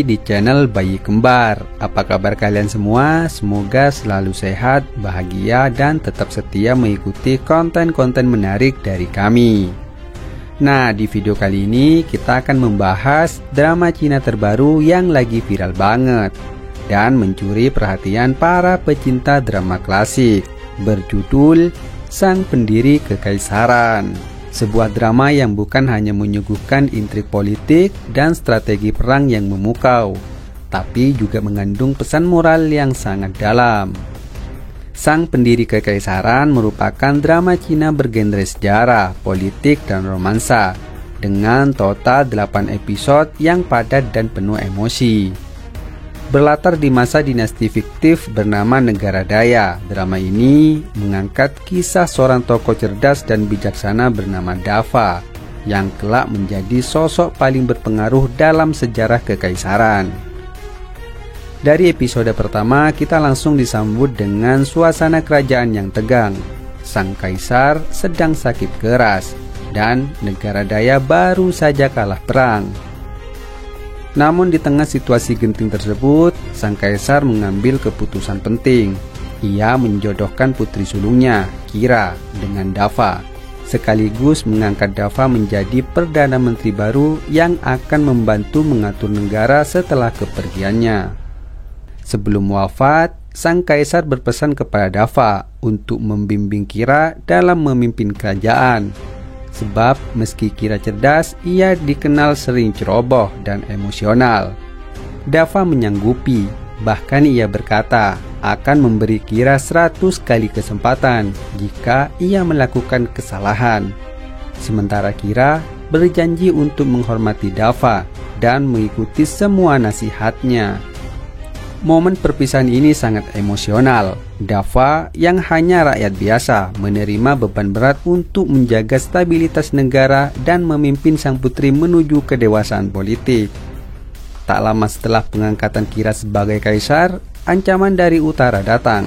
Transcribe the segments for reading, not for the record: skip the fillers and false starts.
di channel Bayi Kembar. Apa kabar kalian semua? Semoga selalu sehat, bahagia, dan tetap setia mengikuti konten-konten menarik dari kami. Nah, di video kali ini kita akan membahas drama Cina terbaru yang lagi viral banget dan mencuri perhatian para pecinta drama klasik, berjudul Sang Pendiri Kekaisaran. Sebuah drama yang bukan hanya menyuguhkan intrik politik dan strategi perang yang memukau, tapi juga mengandung pesan moral yang sangat dalam. Sang Pendiri Kekaisaran merupakan drama Cina bergenre sejarah, politik, dan romansa dengan total 8 episode yang padat dan penuh emosi. Berlatar di masa dinasti fiktif bernama Negara Daya, drama ini mengangkat kisah seorang tokoh cerdas dan bijaksana bernama Dafa yang kelak menjadi sosok paling berpengaruh dalam sejarah kekaisaran. Dari episode pertama, kita langsung disambut dengan suasana kerajaan yang tegang. Sang kaisar sedang sakit keras dan Negara Daya baru saja kalah perang. Namun di tengah situasi genting tersebut, sang kaisar mengambil keputusan penting. Ia menjodohkan putri sulungnya, Kira, dengan Dafa, sekaligus mengangkat Dafa menjadi Perdana Menteri baru yang akan membantu mengatur negara setelah kepergiannya. Sebelum wafat, sang kaisar berpesan kepada Dafa untuk membimbing Kira dalam memimpin kerajaan. Sebab meski Kira cerdas, ia dikenal sering ceroboh dan emosional. Dafa menyanggupi, bahkan ia berkata akan memberi Kira 100 kali kesempatan jika ia melakukan kesalahan. Sementara Kira berjanji untuk menghormati Dafa dan mengikuti semua nasihatnya. Momen perpisahan ini sangat emosional. Dafa yang hanya rakyat biasa menerima beban berat untuk menjaga stabilitas negara dan memimpin sang putri menuju kedewasaan politik. Tak lama setelah pengangkatan Kira sebagai kaisar, ancaman dari utara datang.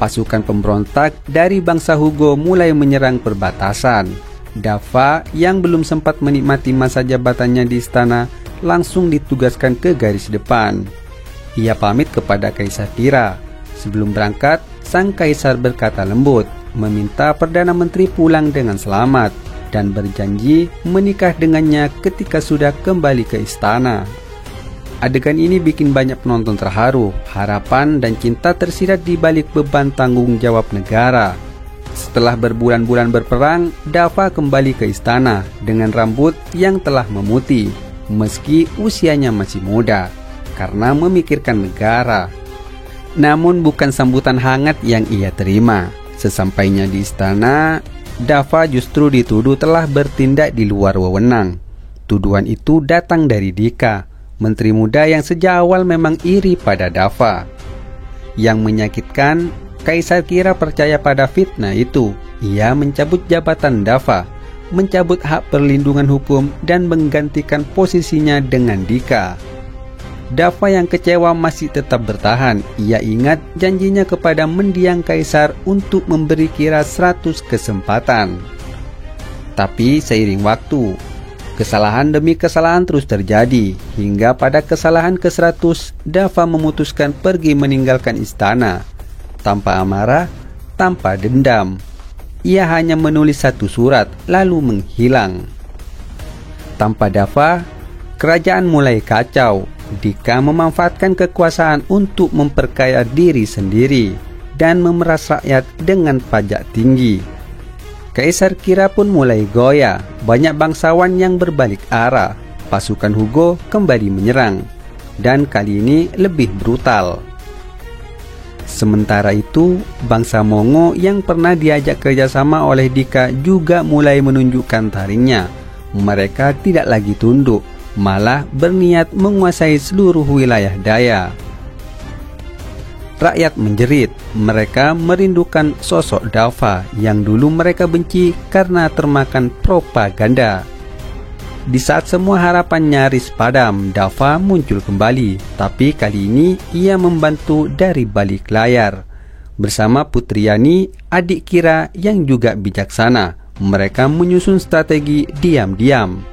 Pasukan pemberontak dari bangsa Hugo mulai menyerang perbatasan. Dafa yang belum sempat menikmati masa jabatannya di istana langsung ditugaskan ke garis depan. Ia pamit kepada Kaisar Kira. Sebelum berangkat, sang kaisar berkata lembut, meminta Perdana Menteri pulang dengan selamat dan berjanji menikah dengannya ketika sudah kembali ke istana. Adegan ini bikin banyak penonton terharu, harapan dan cinta tersirat di balik beban tanggung jawab negara. Setelah berbulan-bulan berperang, Dafa kembali ke istana dengan rambut yang telah memutih, meski usianya masih muda, karena memikirkan negara. Namun bukan sambutan hangat yang ia terima. Sesampainya di istana, Dafa justru dituduh telah bertindak di luar wewenang. Tuduhan itu datang dari Dika, menteri muda yang sejak awal memang iri pada Dafa. Yang menyakitkan, Kaisar Kira percaya pada fitnah itu. Ia mencabut jabatan Dafa, mencabut hak perlindungan hukum dan menggantikan posisinya dengan Dika. Dafa yang kecewa masih tetap bertahan. Ia ingat janjinya kepada mendiang kaisar untuk memberi Kira 100 kesempatan. Tapi seiring waktu, kesalahan demi kesalahan terus terjadi. Hingga pada kesalahan ke-100, Dafa memutuskan pergi meninggalkan istana. Tanpa amarah, tanpa dendam. Ia hanya menulis satu surat, lalu menghilang. Tanpa Dafa, kerajaan mulai kacau. Dika memanfaatkan kekuasaan untuk memperkaya diri sendiri dan memeras rakyat dengan pajak tinggi. Kaisar Kira pun mulai goyah. Banyak bangsawan yang berbalik arah. Pasukan Hugo kembali menyerang, dan kali ini lebih brutal. Sementara itu, bangsa Mongo yang pernah diajak kerjasama oleh Dika juga mulai menunjukkan taringnya. Mereka tidak lagi tunduk, malah berniat menguasai seluruh wilayah Daya. Rakyat menjerit. Mereka merindukan sosok Dafa yang dulu mereka benci karena termakan propaganda. Di saat semua harapan nyaris padam, Dafa muncul kembali. Tapi kali ini ia membantu dari balik layar. Bersama Putri Yani, adik Kira yang juga bijaksana, mereka menyusun strategi diam-diam.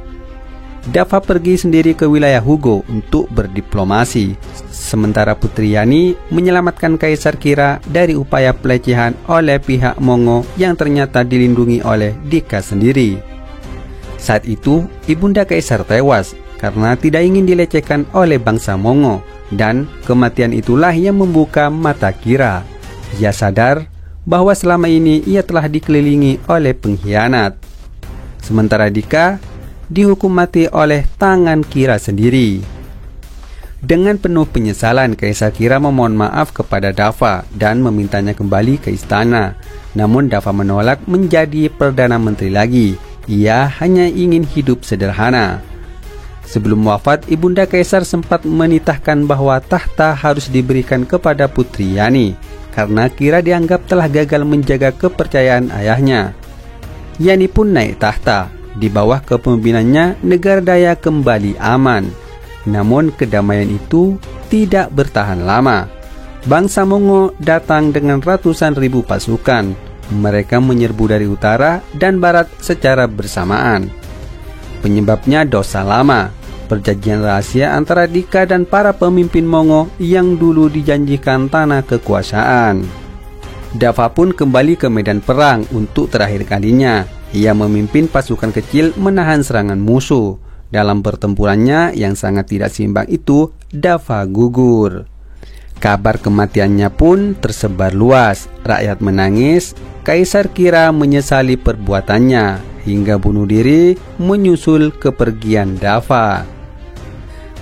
Dafa pergi sendiri ke wilayah Hugo untuk berdiplomasi, sementara Putri Yani menyelamatkan Kaisar Kira dari upaya pelecehan oleh pihak Mongo yang ternyata dilindungi oleh Dika sendiri. Saat itu, Ibunda Kaisar tewas karena tidak ingin dilecehkan oleh bangsa Mongo, dan kematian itulah yang membuka mata Kira. Ia sadar bahwa selama ini ia telah dikelilingi oleh pengkhianat. Sementara Dika dihukum mati oleh tangan Kira sendiri. Dengan penuh penyesalan, Kaisar Kira memohon maaf kepada Dafa dan memintanya kembali ke istana. Namun Dafa menolak menjadi Perdana Menteri lagi. Ia hanya ingin hidup sederhana. Sebelum wafat, Ibunda Kaisar sempat menitahkan bahwa tahta harus diberikan kepada Putri Yani, karena Kira dianggap telah gagal menjaga kepercayaan ayahnya. Yani pun naik tahta. Di bawah kepemimpinannya, negara Daya kembali aman. Namun kedamaian itu tidak bertahan lama. Bangsa Mongo datang dengan ratusan ribu pasukan. Mereka menyerbu dari utara dan barat secara bersamaan. Penyebabnya dosa lama, perjanjian rahasia antara Dika dan para pemimpin Mongo yang dulu dijanjikan tanah kekuasaan. Dafa pun kembali ke medan perang untuk terakhir kalinya. Ia memimpin pasukan kecil menahan serangan musuh. Dalam pertempurannya yang sangat tidak seimbang itu, Dafa gugur. Kabar kematiannya pun tersebar luas. Rakyat menangis. Kaisar Kira menyesali perbuatannya hingga bunuh diri menyusul kepergian Dafa.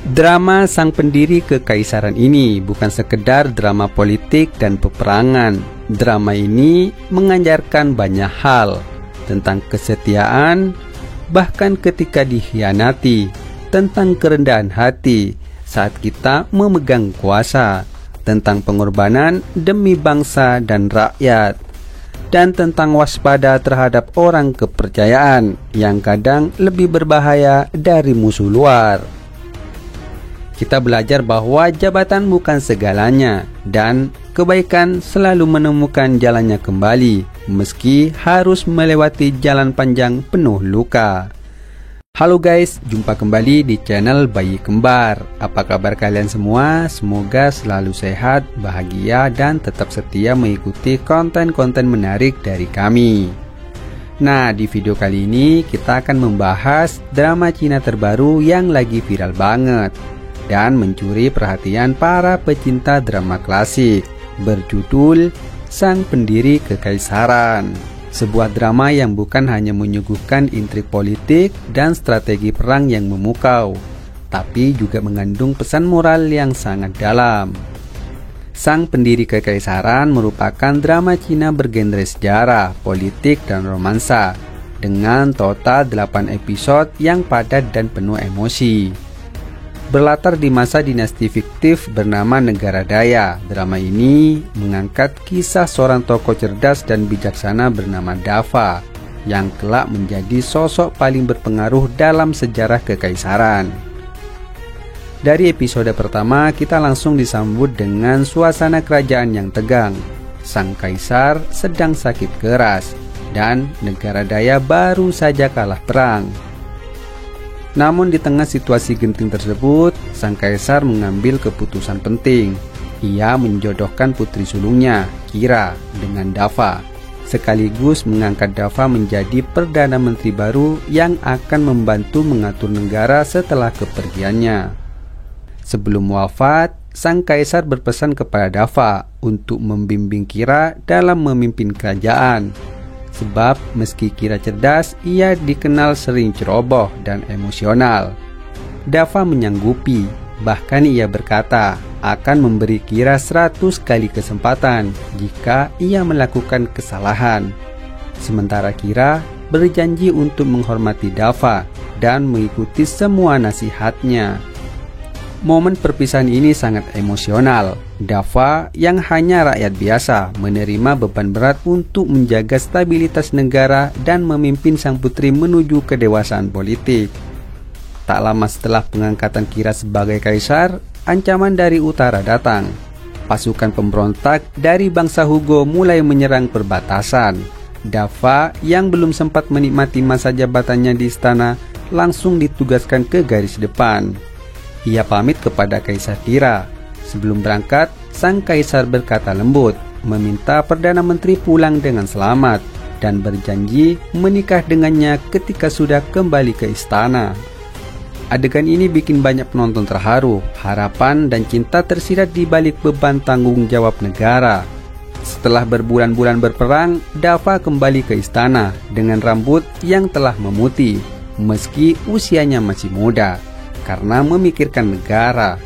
Drama sang pendiri kekaisaran ini bukan sekedar drama politik dan peperangan. Drama ini mengajarkan banyak hal tentang kesetiaan, bahkan ketika dikhianati, tentang kerendahan hati saat kita memegang kuasa, tentang pengorbanan demi bangsa dan rakyat, dan tentang waspada terhadap orang kepercayaan yang kadang lebih berbahaya dari musuh luar. Kita belajar bahwa jabatan bukan segalanya dan kebaikan selalu menemukan jalannya kembali, meski harus melewati jalan panjang penuh luka. Halo guys, jumpa kembali di channel Bayi Kembar. Apa kabar kalian semua? Semoga selalu sehat, bahagia, dan tetap setia mengikuti konten-konten menarik dari kami. Nah, di video kali ini kita akan membahas drama Cina terbaru yang lagi viral banget dan mencuri perhatian para pecinta drama klasik, berjudul Sang Pendiri Kekaisaran. Sebuah drama yang bukan hanya menyuguhkan intrik politik dan strategi perang yang memukau, tapi juga mengandung pesan moral yang sangat dalam. Sang Pendiri Kekaisaran merupakan drama Cina bergenre sejarah, politik, dan romansa, dengan total 8 episode yang padat dan penuh emosi. Berlatar di masa dinasti fiktif bernama Negara Daya, drama ini mengangkat kisah seorang tokoh cerdas dan bijaksana bernama Dafa yang kelak menjadi sosok paling berpengaruh dalam sejarah kekaisaran. Dari episode pertama, kita langsung disambut dengan suasana kerajaan yang tegang. Sang kaisar sedang sakit keras dan Negara Daya baru saja kalah perang. Namun di tengah situasi genting tersebut, sang kaisar mengambil keputusan penting. Ia menjodohkan putri sulungnya, Kira, dengan Dafa, sekaligus mengangkat Dafa menjadi Perdana Menteri baru yang akan membantu mengatur negara setelah kepergiannya. Sebelum wafat, sang kaisar berpesan kepada Dafa untuk membimbing Kira dalam memimpin kerajaan. Sebab meski Kira cerdas, ia dikenal sering ceroboh dan emosional. Dafa menyanggupi, bahkan ia berkata akan memberi Kira 100 kali kesempatan jika ia melakukan kesalahan. Sementara Kira berjanji untuk menghormati Dafa dan mengikuti semua nasihatnya. Momen perpisahan ini sangat emosional. Dafa yang hanya rakyat biasa menerima beban berat untuk menjaga stabilitas negara dan memimpin sang putri menuju kedewasaan politik. Tak lama setelah pengangkatan Kira sebagai kaisar, ancaman dari utara datang. Pasukan pemberontak dari bangsa Hugo mulai menyerang perbatasan. Dafa yang belum sempat menikmati masa jabatannya di istana langsung ditugaskan ke garis depan. Ia pamit kepada Kaisar Kira. Sebelum berangkat, sang kaisar berkata lembut, meminta Perdana Menteri pulang dengan selamat, dan berjanji menikah dengannya ketika sudah kembali ke istana. Adegan ini bikin banyak penonton terharu, harapan dan cinta tersirat di balik beban tanggung jawab negara. Setelah berbulan-bulan berperang, Dafa kembali ke istana dengan rambut yang telah memutih, meski usianya masih muda, karena memikirkan negara.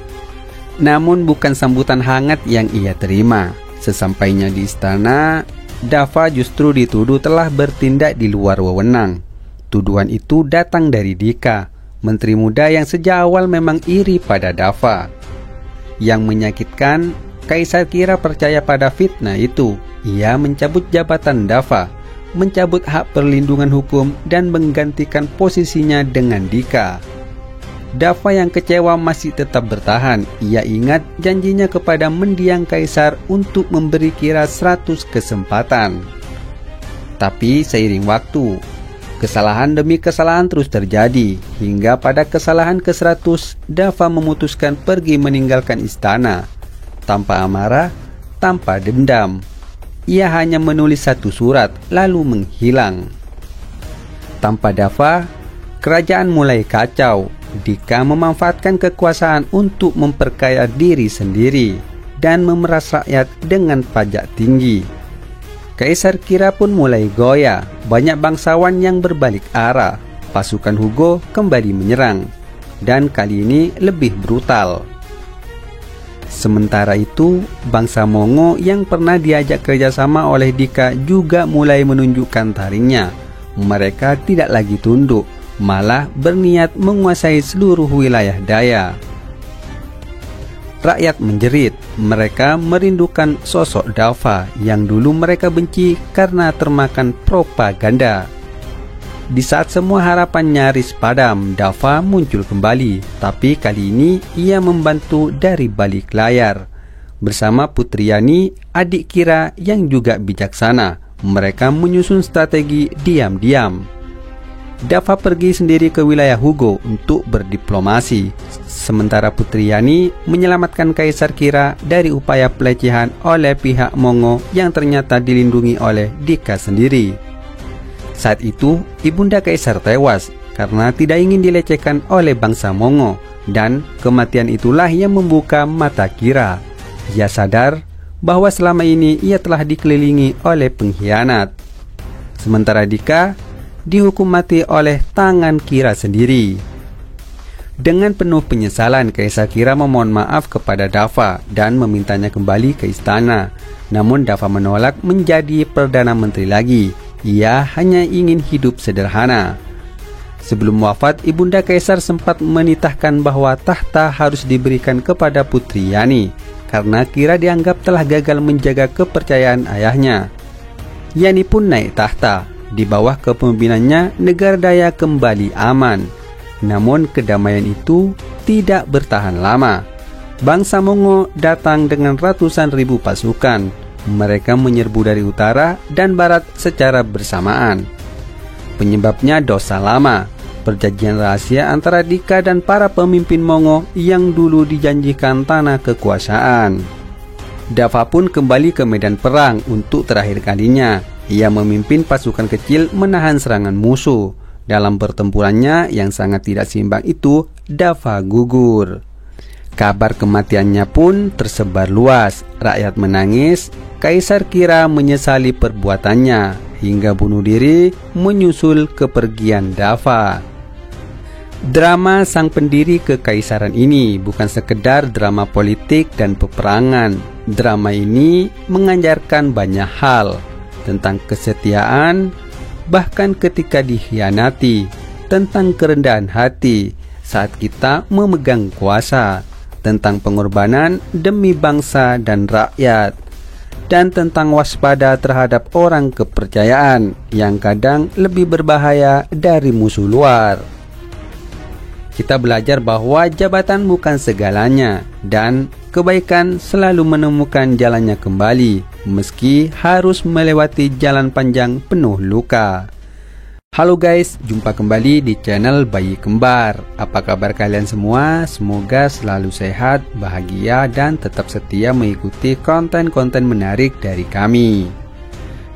Namun bukan sambutan hangat yang ia terima. Sesampainya di istana, Dafa justru dituduh telah bertindak di luar wewenang. Tuduhan itu datang dari Dika, menteri muda yang sejak awal memang iri pada Dafa. Yang menyakitkan, Kaisar Kira percaya pada fitnah itu. Ia mencabut jabatan Dafa, mencabut hak perlindungan hukum, dan menggantikan posisinya dengan Dika. Dafa yang kecewa masih tetap bertahan. Ia ingat janjinya kepada mendiang kaisar untuk memberi Kira 100 kesempatan. Tapi seiring waktu, kesalahan demi kesalahan terus terjadi, hingga pada kesalahan ke-100, Dafa memutuskan pergi meninggalkan istana. Tanpa amarah, tanpa dendam. Ia hanya menulis satu surat, lalu menghilang. Tanpa Dafa, kerajaan mulai kacau. Dika memanfaatkan kekuasaan untuk memperkaya diri sendiri dan memeras rakyat dengan pajak tinggi. Kaisar Kira pun mulai goyah. Banyak bangsawan yang berbalik arah. Pasukan Hugo kembali menyerang, dan kali ini lebih brutal. Sementara itu, bangsa Mongo yang pernah diajak kerjasama oleh Dika juga mulai menunjukkan taringnya. Mereka tidak lagi tunduk, malah berniat menguasai seluruh wilayah Daya. Rakyat menjerit, mereka merindukan sosok Dafa yang dulu mereka benci karena termakan propaganda. Di saat semua harapan nyaris padam, Dafa muncul kembali, tapi kali ini ia membantu dari balik layar. Bersama Putri Yani, adik Kira yang juga bijaksana, mereka menyusun strategi diam-diam. Dafa pergi sendiri ke wilayah Hugo untuk berdiplomasi, sementara Putri Yani menyelamatkan Kaisar Kira dari upaya pelecehan oleh pihak Mongo yang ternyata dilindungi oleh Dika sendiri. Saat itu, ibunda Kaisar tewas karena tidak ingin dilecehkan oleh bangsa Mongo, dan kematian itulah yang membuka mata Kira. Ia sadar bahwa selama ini ia telah dikelilingi oleh pengkhianat. Sementara Dika dihukum mati oleh tangan Kira sendiri. Dengan penuh penyesalan, Kaisar Kira memohon maaf kepada Dafa dan memintanya kembali ke istana. Namun Dafa menolak menjadi Perdana Menteri lagi. Ia hanya ingin hidup sederhana. Sebelum wafat, ibunda Kaisar sempat menitahkan bahwa tahta harus diberikan kepada Putri Yani, karena Kira dianggap telah gagal menjaga kepercayaan ayahnya. Yani pun naik tahta. Di bawah kepemimpinannya, negara Daya kembali aman. Namun kedamaian itu tidak bertahan lama. Bangsa Mongo datang dengan ratusan ribu pasukan. Mereka menyerbu dari utara dan barat secara bersamaan. Penyebabnya dosa lama, perjanjian rahasia antara Dika dan para pemimpin Mongo yang dulu dijanjikan tanah kekuasaan. Dafa pun kembali ke medan perang untuk terakhir kalinya. Ia memimpin pasukan kecil menahan serangan musuh. Dalam pertempurannya yang sangat tidak seimbang itu, Dafa gugur. Kabar kematiannya pun tersebar luas. Rakyat menangis. Kaisar Kira menyesali perbuatannya hingga bunuh diri menyusul kepergian Dafa. Drama sang pendiri kekaisaran ini bukan sekedar drama politik dan peperangan. Drama ini mengajarkan banyak hal tentang kesetiaan, bahkan ketika dikhianati, tentang kerendahan hati saat kita memegang kuasa, tentang pengorbanan demi bangsa dan rakyat, dan tentang waspada terhadap orang kepercayaan yang kadang lebih berbahaya dari musuh luar. Kita belajar bahwa jabatan bukan segalanya, dan kebaikan selalu menemukan jalannya kembali, meski harus melewati jalan panjang penuh luka. Halo guys, jumpa kembali di channel Bayi Kembar. Apa kabar kalian semua? Semoga selalu sehat, bahagia, dan tetap setia mengikuti konten-konten menarik dari kami.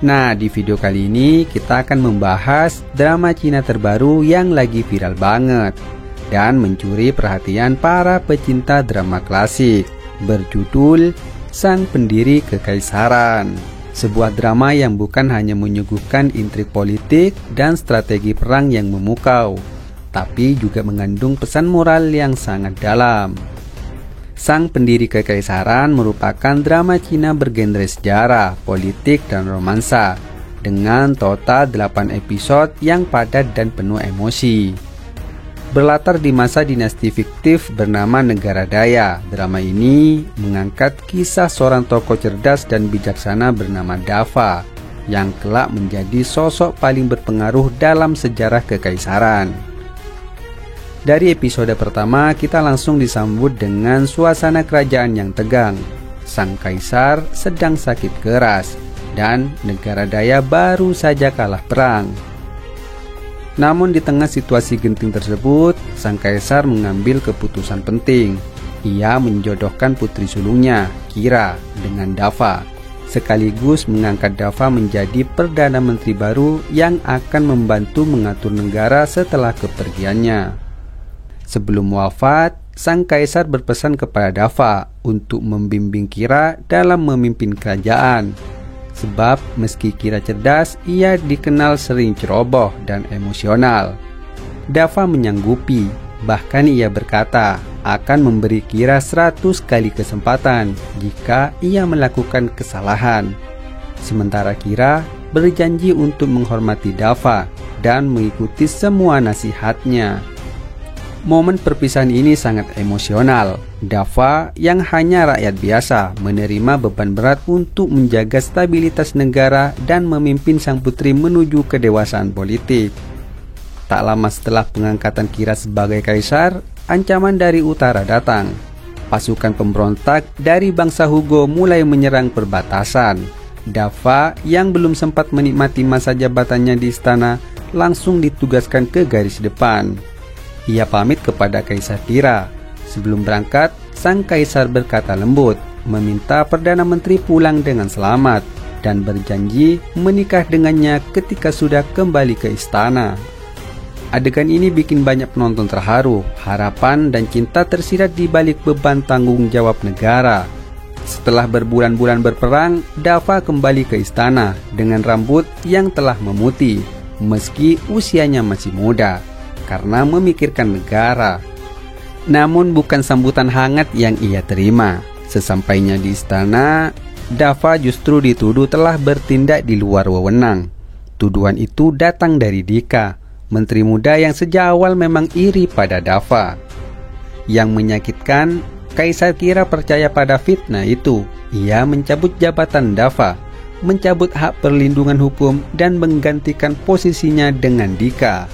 Nah, di video kali ini kita akan membahas drama Cina terbaru yang lagi viral banget dan mencuri perhatian para pecinta drama klasik, berjudul Sang Pendiri Kekaisaran. Sebuah drama yang bukan hanya menyuguhkan intrik politik dan strategi perang yang memukau, tapi juga mengandung pesan moral yang sangat dalam. Sang Pendiri Kekaisaran merupakan drama Cina bergenre sejarah, politik, dan romansa dengan total 8 episode yang padat dan penuh emosi. Berlatar di masa dinasti fiktif bernama Negara Daya, drama ini mengangkat kisah seorang tokoh cerdas dan bijaksana bernama Dafa yang kelak menjadi sosok paling berpengaruh dalam sejarah kekaisaran. Dari episode pertama, kita langsung disambut dengan suasana kerajaan yang tegang. Sang kaisar sedang sakit keras dan Negara Daya baru saja kalah perang. Namun di tengah situasi genting tersebut, sang kaisar mengambil keputusan penting. Ia menjodohkan putri sulungnya, Kira, dengan Dafa, sekaligus mengangkat Dafa menjadi Perdana Menteri baru yang akan membantu mengatur negara setelah kepergiannya. Sebelum wafat, sang kaisar berpesan kepada Dafa untuk membimbing Kira dalam memimpin kerajaan. Sebab meski Kira cerdas, ia dikenal sering ceroboh dan emosional. Dafa menyanggupi, bahkan ia berkata akan memberi Kira 100 kali kesempatan jika ia melakukan kesalahan. Sementara Kira berjanji untuk menghormati Dafa dan mengikuti semua nasihatnya. Momen perpisahan ini sangat emosional. Dafa yang hanya rakyat biasa menerima beban berat untuk menjaga stabilitas negara dan memimpin sang putri menuju kedewasaan politik. Tak lama setelah pengangkatan Kira sebagai kaisar, ancaman dari utara datang. Pasukan pemberontak dari bangsa Hugo mulai menyerang perbatasan. Dafa yang belum sempat menikmati masa jabatannya di istana langsung ditugaskan ke garis depan. Ia pamit kepada Kaisar Kira. Sebelum berangkat, sang kaisar berkata lembut, meminta Perdana Menteri pulang dengan selamat dan berjanji menikah dengannya ketika sudah kembali ke istana. Adegan ini bikin banyak penonton terharu, harapan dan cinta tersirat di balik beban tanggung jawab negara. Setelah berbulan-bulan berperang, Dafa kembali ke istana dengan rambut yang telah memutih, meski usianya masih muda, karena memikirkan negara. Namun bukan sambutan hangat yang ia terima. Sesampainya di istana, Dafa justru dituduh telah bertindak di luar wewenang. Tuduhan itu datang dari Dika, menteri muda yang sejak awal memang iri pada Dafa. Yang menyakitkan, Kaisar Kira percaya pada fitnah itu. Ia mencabut jabatan Dafa, mencabut hak perlindungan hukum dan menggantikan posisinya dengan Dika.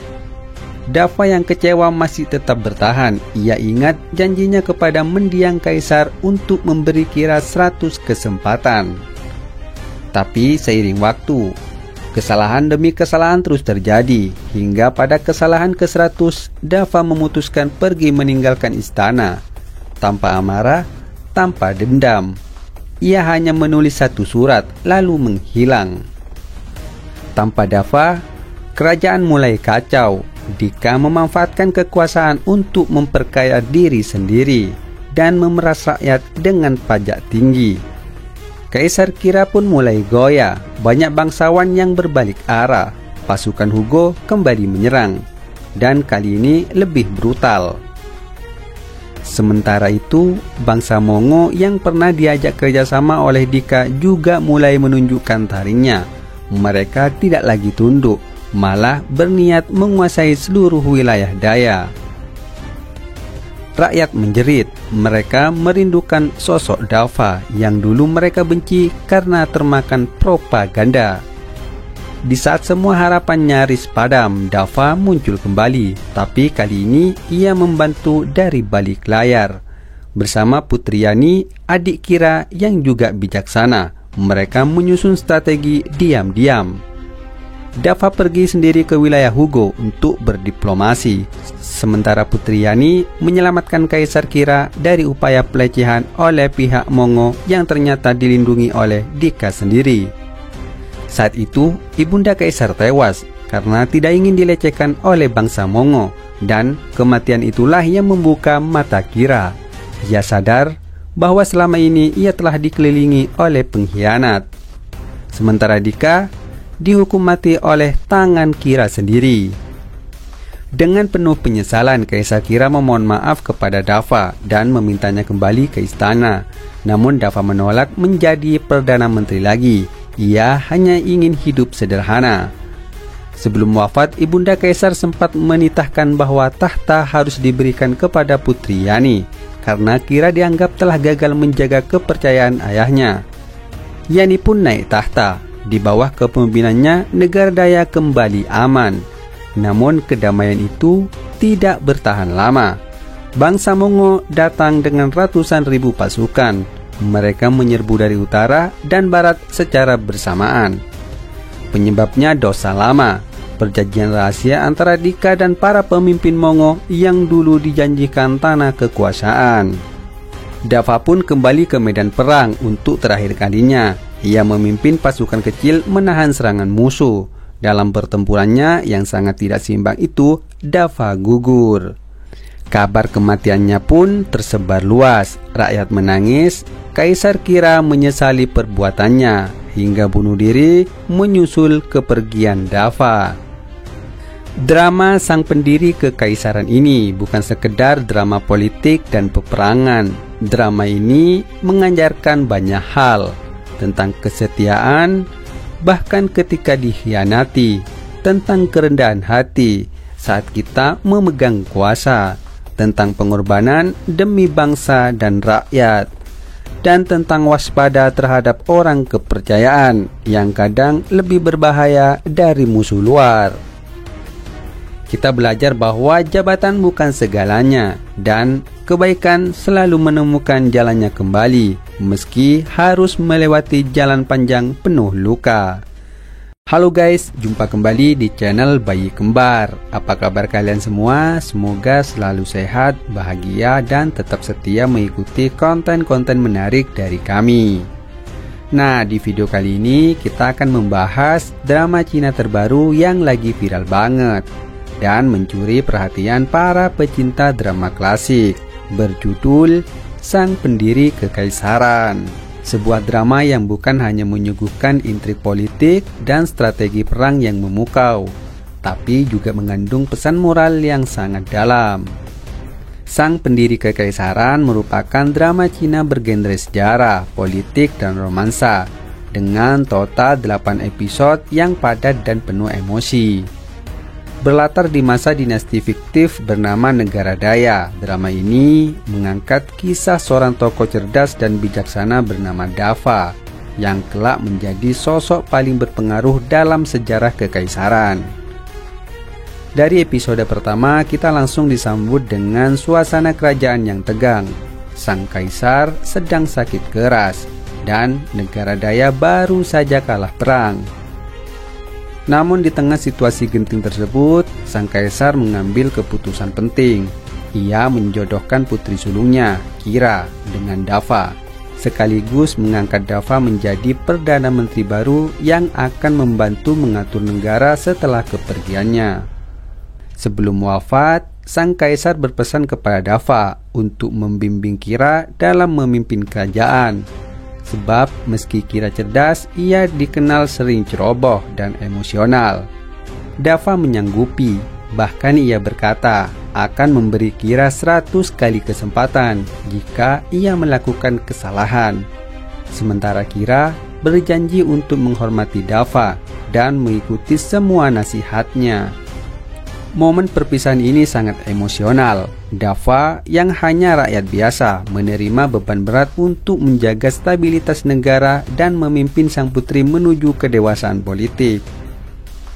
Dafa yang kecewa masih tetap bertahan. Ia ingat janjinya kepada mendiang kaisar untuk memberi Kira 100 kesempatan. Tapi seiring waktu, kesalahan demi kesalahan terus terjadi. Hingga pada kesalahan ke-100, Dafa memutuskan pergi meninggalkan istana. Tanpa amarah, tanpa dendam. Ia hanya menulis satu surat, lalu menghilang. Tanpa Dafa, kerajaan mulai kacau. Dika memanfaatkan kekuasaan untuk memperkaya diri sendiri dan memeras rakyat dengan pajak tinggi. Kaisar Kira pun mulai goyah, banyak bangsawan yang berbalik arah. Pasukan Hugo kembali menyerang, dan kali ini lebih brutal. Sementara itu, bangsa Mongo yang pernah diajak kerjasama oleh Dika juga mulai menunjukkan taringnya. Mereka tidak lagi tunduk, malah berniat menguasai seluruh wilayah Daya. Rakyat menjerit, mereka merindukan sosok Dafa yang dulu mereka benci karena termakan propaganda. Di saat semua harapan nyaris padam, Dafa muncul kembali, tapi kali ini ia membantu dari balik layar. Bersama Putri Yani, adik Kira yang juga bijaksana, mereka menyusun strategi diam-diam. Dafa pergi sendiri ke wilayah Hugo untuk berdiplomasi, sementara Putri Yani menyelamatkan Kaisar Kira dari upaya pelecehan oleh pihak Mongo yang ternyata dilindungi oleh Dika sendiri. Saat itu, Ibunda Kaisar tewas karena tidak ingin dilecehkan oleh bangsa Mongo, dan kematian itulah yang membuka mata Kira. Ia sadar bahwa selama ini ia telah dikelilingi oleh pengkhianat. Sementara Dika dihukum mati oleh tangan Kira sendiri. Dengan penuh penyesalan, Kaisar Kira memohon maaf kepada Dafa dan memintanya kembali ke istana. Namun Dafa menolak menjadi Perdana Menteri lagi. Ia hanya ingin hidup sederhana. Sebelum wafat, Ibunda Kaisar sempat menitahkan bahwa tahta harus diberikan kepada Putri Yani, karena Kira dianggap telah gagal menjaga kepercayaan ayahnya. Yani pun naik tahta. Di bawah kepemimpinannya, negara Daya kembali aman. Namun kedamaian itu tidak bertahan lama. Bangsa Mongo datang dengan ratusan ribu pasukan. Mereka menyerbu dari utara dan barat secara bersamaan. Penyebabnya dosa lama, perjanjian rahasia antara Dika dan para pemimpin Mongo yang dulu dijanjikan tanah kekuasaan. Dafa pun kembali ke medan perang untuk terakhir kalinya. Ia memimpin pasukan kecil menahan serangan musuh. Dalam pertempurannya yang sangat tidak seimbang itu, Dafa gugur. Kabar kematiannya pun tersebar luas. Rakyat menangis. Kaisar Kira menyesali perbuatannya hingga bunuh diri menyusul kepergian Dafa. Drama sang pendiri kekaisaran ini bukan sekedar drama politik dan peperangan. Drama ini mengajarkan banyak hal tentang kesetiaan, bahkan ketika dikhianati, tentang kerendahan hati saat kita memegang kuasa, tentang pengorbanan demi bangsa dan rakyat, dan tentang waspada terhadap orang kepercayaan yang kadang lebih berbahaya dari musuh luar. Kita belajar bahwa jabatan bukan segalanya, dan kebaikan selalu menemukan jalannya kembali, meski harus melewati jalan panjang penuh luka. Halo guys, jumpa kembali di channel Bayi Kembar. Apa kabar kalian semua? Semoga selalu sehat, bahagia, dan tetap setia mengikuti konten-konten menarik dari kami. Nah, di video kali ini kita akan membahas drama Cina terbaru yang lagi viral banget dan mencuri perhatian para pecinta drama klasik, berjudul Sang Pendiri Kekaisaran. Sebuah drama yang bukan hanya menyuguhkan intrik politik dan strategi perang yang memukau, tapi juga mengandung pesan moral yang sangat dalam. Sang Pendiri Kekaisaran merupakan drama Cina bergenre sejarah, politik, dan romansa, dengan total 8 episode yang padat dan penuh emosi. Berlatar di masa dinasti fiktif bernama Negara Daya, drama ini mengangkat kisah seorang tokoh cerdas dan bijaksana bernama Dafa yang kelak menjadi sosok paling berpengaruh dalam sejarah kekaisaran. Dari episode pertama, kita langsung disambut dengan suasana kerajaan yang tegang. Sang kaisar sedang sakit keras dan Negara Daya baru saja kalah perang. Namun di tengah situasi genting tersebut, sang kaisar mengambil keputusan penting. Ia menjodohkan putri sulungnya, Kira, dengan Dafa, sekaligus mengangkat Dafa menjadi Perdana Menteri baru yang akan membantu mengatur negara setelah kepergiannya. Sebelum wafat, sang kaisar berpesan kepada Dafa untuk membimbing Kira dalam memimpin kerajaan. Sebab meski Kira cerdas, ia dikenal sering ceroboh dan emosional. Dafa menyanggupi, bahkan ia berkata akan memberi Kira 100 kali kesempatan jika ia melakukan kesalahan. Sementara Kira berjanji untuk menghormati Dafa dan mengikuti semua nasihatnya. Momen perpisahan ini sangat emosional. Dafa yang hanya rakyat biasa menerima beban berat untuk menjaga stabilitas negara dan memimpin sang putri menuju kedewasaan politik.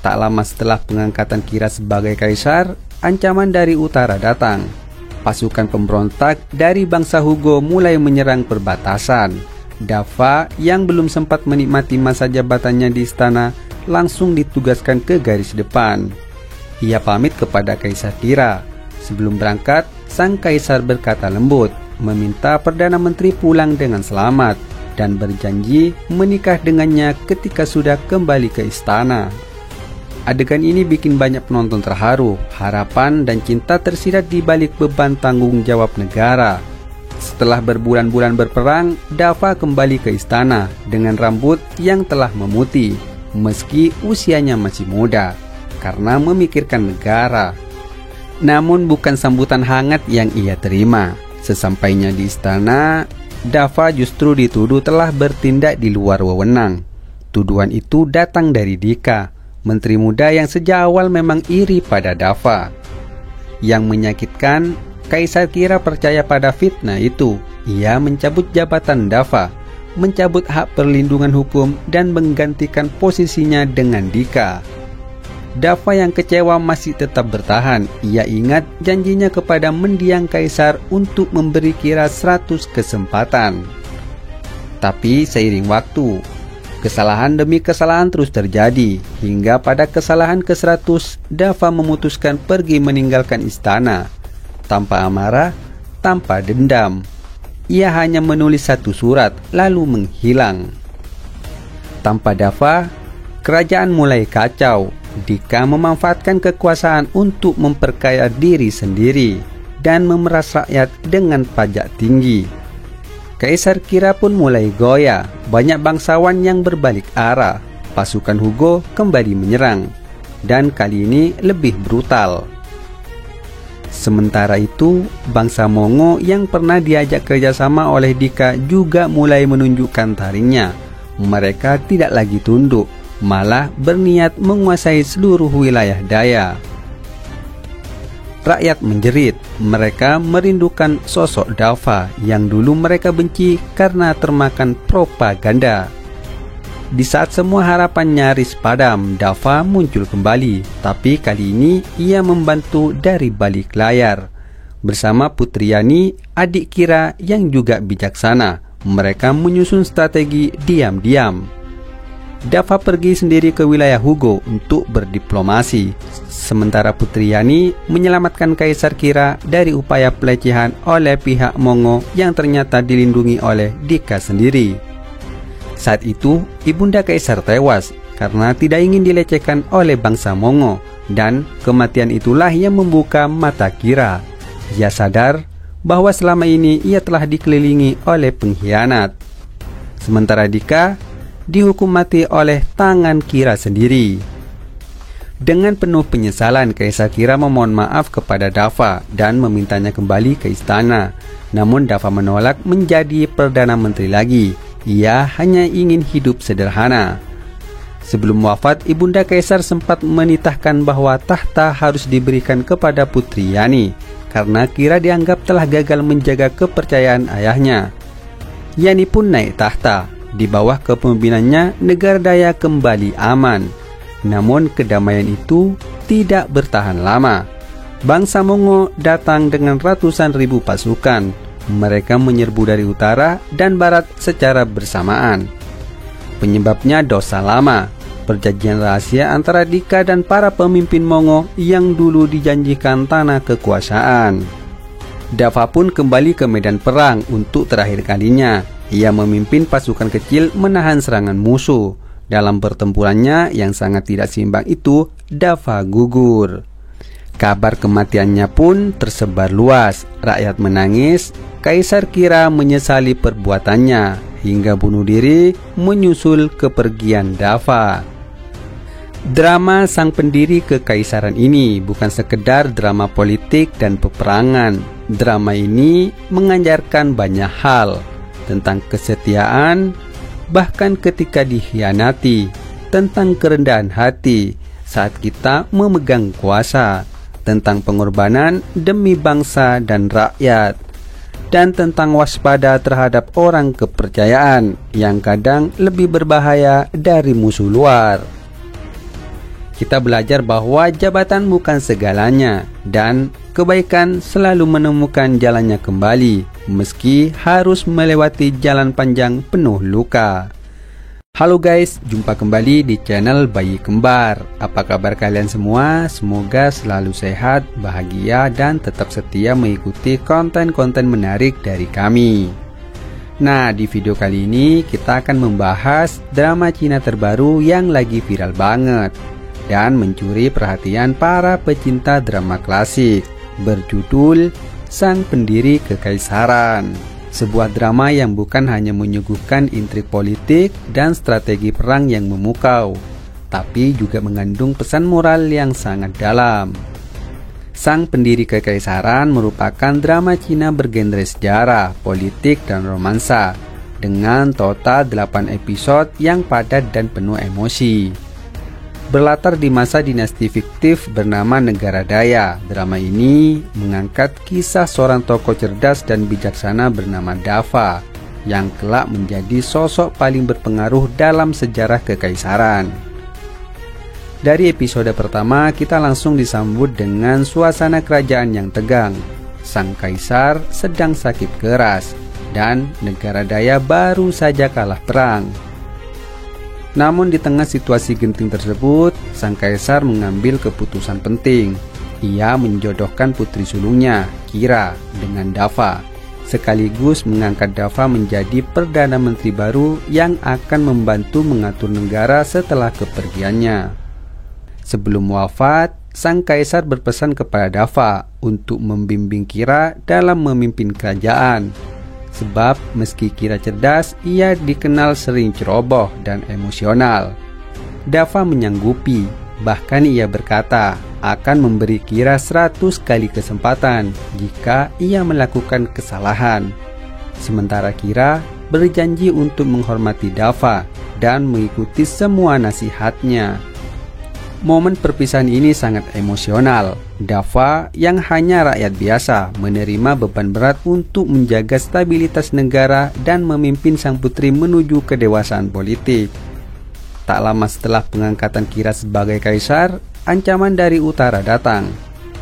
Tak lama setelah pengangkatan Kira sebagai kaisar, ancaman dari utara datang. Pasukan pemberontak dari bangsa Hugo mulai menyerang perbatasan. Dafa yang belum sempat menikmati masa jabatannya di istana langsung ditugaskan ke garis depan. Ia pamit kepada Kaisar Kira. Sebelum berangkat, sang kaisar berkata lembut, meminta Perdana Menteri pulang dengan selamat, dan berjanji menikah dengannya ketika sudah kembali ke istana. Adegan ini bikin banyak penonton terharu, harapan dan cinta tersirat di balik beban tanggung jawab negara. Setelah berbulan-bulan berperang, Dava kembali ke istana dengan rambut yang telah memutih, meski usianya masih muda, karena memikirkan negara. Namun bukan sambutan hangat yang ia terima. Sesampainya di istana, Dava justru dituduh telah bertindak di luar wewenang. Tuduhan itu datang dari Dika, menteri muda yang sejak awal memang iri pada Dava. Yang menyakitkan, Kaisar Kira percaya pada fitnah itu. Ia mencabut jabatan Dava, mencabut hak perlindungan hukum, dan menggantikan posisinya dengan Dika. Dava yang kecewa masih tetap bertahan. Ia ingat janjinya kepada mendiang kaisar untuk memberi Kira 100 kesempatan. Tapi seiring waktu, kesalahan demi kesalahan terus terjadi, hingga pada kesalahan ke-100, Dava memutuskan pergi meninggalkan istana. Tanpa amarah, tanpa dendam. Ia hanya menulis satu surat, lalu menghilang. Tanpa Dava, kerajaan mulai kacau. Dika memanfaatkan kekuasaan untuk memperkaya diri sendiri dan memeras rakyat dengan pajak tinggi. Kaisar Kira pun mulai goyah. Banyak bangsawan yang berbalik arah. Pasukan Hugo kembali menyerang, dan kali ini lebih brutal. Sementara itu, bangsa Mongo yang pernah diajak kerjasama oleh Dika juga mulai menunjukkan taringnya. Mereka tidak lagi tunduk, malah berniat menguasai seluruh wilayah Daya. Rakyat menjerit. Mereka merindukan sosok Dava yang dulu mereka benci karena termakan propaganda. Di saat semua harapan nyaris padam, Dava muncul kembali. Tapi kali ini ia membantu dari balik layar. Bersama Putri Yani, adik Kira yang juga bijaksana, mereka menyusun strategi diam-diam. Dava pergi sendiri ke wilayah Hugo untuk berdiplomasi, sementara Putri Yani menyelamatkan Kaisar Kira dari upaya pelecehan oleh pihak Mongo yang ternyata dilindungi oleh Dika sendiri. Saat itu, ibunda Kaisar tewas karena tidak ingin dilecehkan oleh bangsa Mongo, dan kematian itulah yang membuka mata Kira. Ia sadar bahwa selama ini ia telah dikelilingi oleh pengkhianat. Sementara Dika dihukum mati oleh tangan Kira sendiri. Dengan penuh penyesalan, Kaisar Kira memohon maaf kepada Dava dan memintanya kembali ke istana. Namun Dava menolak menjadi Perdana Menteri lagi. Ia hanya ingin hidup sederhana. Sebelum wafat, ibunda Kaisar sempat menitahkan bahwa tahta harus diberikan kepada Putri Yani, karena Kira dianggap telah gagal menjaga kepercayaan ayahnya. Yani pun naik tahta. Di bawah kepemimpinannya, negara Daya kembali aman. Namun kedamaian itu tidak bertahan lama. Bangsa Mongo datang dengan ratusan ribu pasukan. Mereka menyerbu dari utara dan barat secara bersamaan. Penyebabnya dosa lama, perjanjian rahasia antara Dika dan para pemimpin Mongo yang dulu dijanjikan tanah kekuasaan. Dava pun kembali ke medan perang untuk terakhir kalinya. Ia memimpin pasukan kecil menahan serangan musuh. Dalam pertempurannya yang sangat tidak seimbang itu, Dava gugur. Kabar kematiannya pun tersebar luas. Rakyat menangis. Kaisar Kira menyesali perbuatannya hingga bunuh diri menyusul kepergian Dava. Drama sang pendiri kekaisaran ini bukan sekedar drama politik dan peperangan. Drama ini mengajarkan banyak hal. Tentang kesetiaan, bahkan ketika dikhianati, tentang kerendahan hati saat kita memegang kuasa, tentang pengorbanan demi bangsa dan rakyat, dan tentang waspada terhadap orang kepercayaan yang kadang lebih berbahaya dari musuh luar. Kita belajar bahwa jabatan bukan segalanya, dan kebaikan selalu menemukan jalannya kembali, meski harus melewati jalan panjang penuh luka. Halo guys, jumpa kembali di channel Bayi Kembar. Apa kabar kalian semua? Semoga selalu sehat, bahagia, dan tetap setia mengikuti konten-konten menarik dari kami. Nah, di video kali ini kita akan membahas drama Cina terbaru yang lagi viral banget dan mencuri perhatian para pecinta drama klasik, berjudul Sang Pendiri Kekaisaran. Sebuah drama yang bukan hanya menyuguhkan intrik politik dan strategi perang yang memukau, tapi juga mengandung pesan moral yang sangat dalam. Sang Pendiri Kekaisaran merupakan drama Cina bergenre sejarah, politik, dan romansa dengan total 8 episode yang padat dan penuh emosi. Berlatar di masa dinasti fiktif bernama Negara Daya, drama ini mengangkat kisah seorang tokoh cerdas dan bijaksana bernama Dafa yang kelak menjadi sosok paling berpengaruh dalam sejarah kekaisaran. Dari episode pertama, kita langsung disambut dengan suasana kerajaan yang tegang. Sang kaisar sedang sakit keras dan Negara Daya baru saja kalah perang. Namun di tengah situasi genting tersebut, sang kaisar mengambil keputusan penting. Ia menjodohkan putri sulungnya, Kira, dengan Dafa, sekaligus mengangkat Dafa menjadi Perdana Menteri baru yang akan membantu mengatur negara setelah kepergiannya. Sebelum wafat, sang kaisar berpesan kepada Dafa untuk membimbing Kira dalam memimpin kerajaan. Sebab meski Kira cerdas, ia dikenal sering ceroboh dan emosional. Dafa menyanggupi, bahkan ia berkata akan memberi Kira 100 kali kesempatan jika ia melakukan kesalahan. Sementara Kira berjanji untuk menghormati Dafa dan mengikuti semua nasihatnya. Momen perpisahan ini sangat emosional. Dafa yang hanya rakyat biasa menerima beban berat untuk menjaga stabilitas negara dan memimpin sang putri menuju kedewasaan politik. Tak lama setelah pengangkatan Kira sebagai kaisar, ancaman dari utara datang.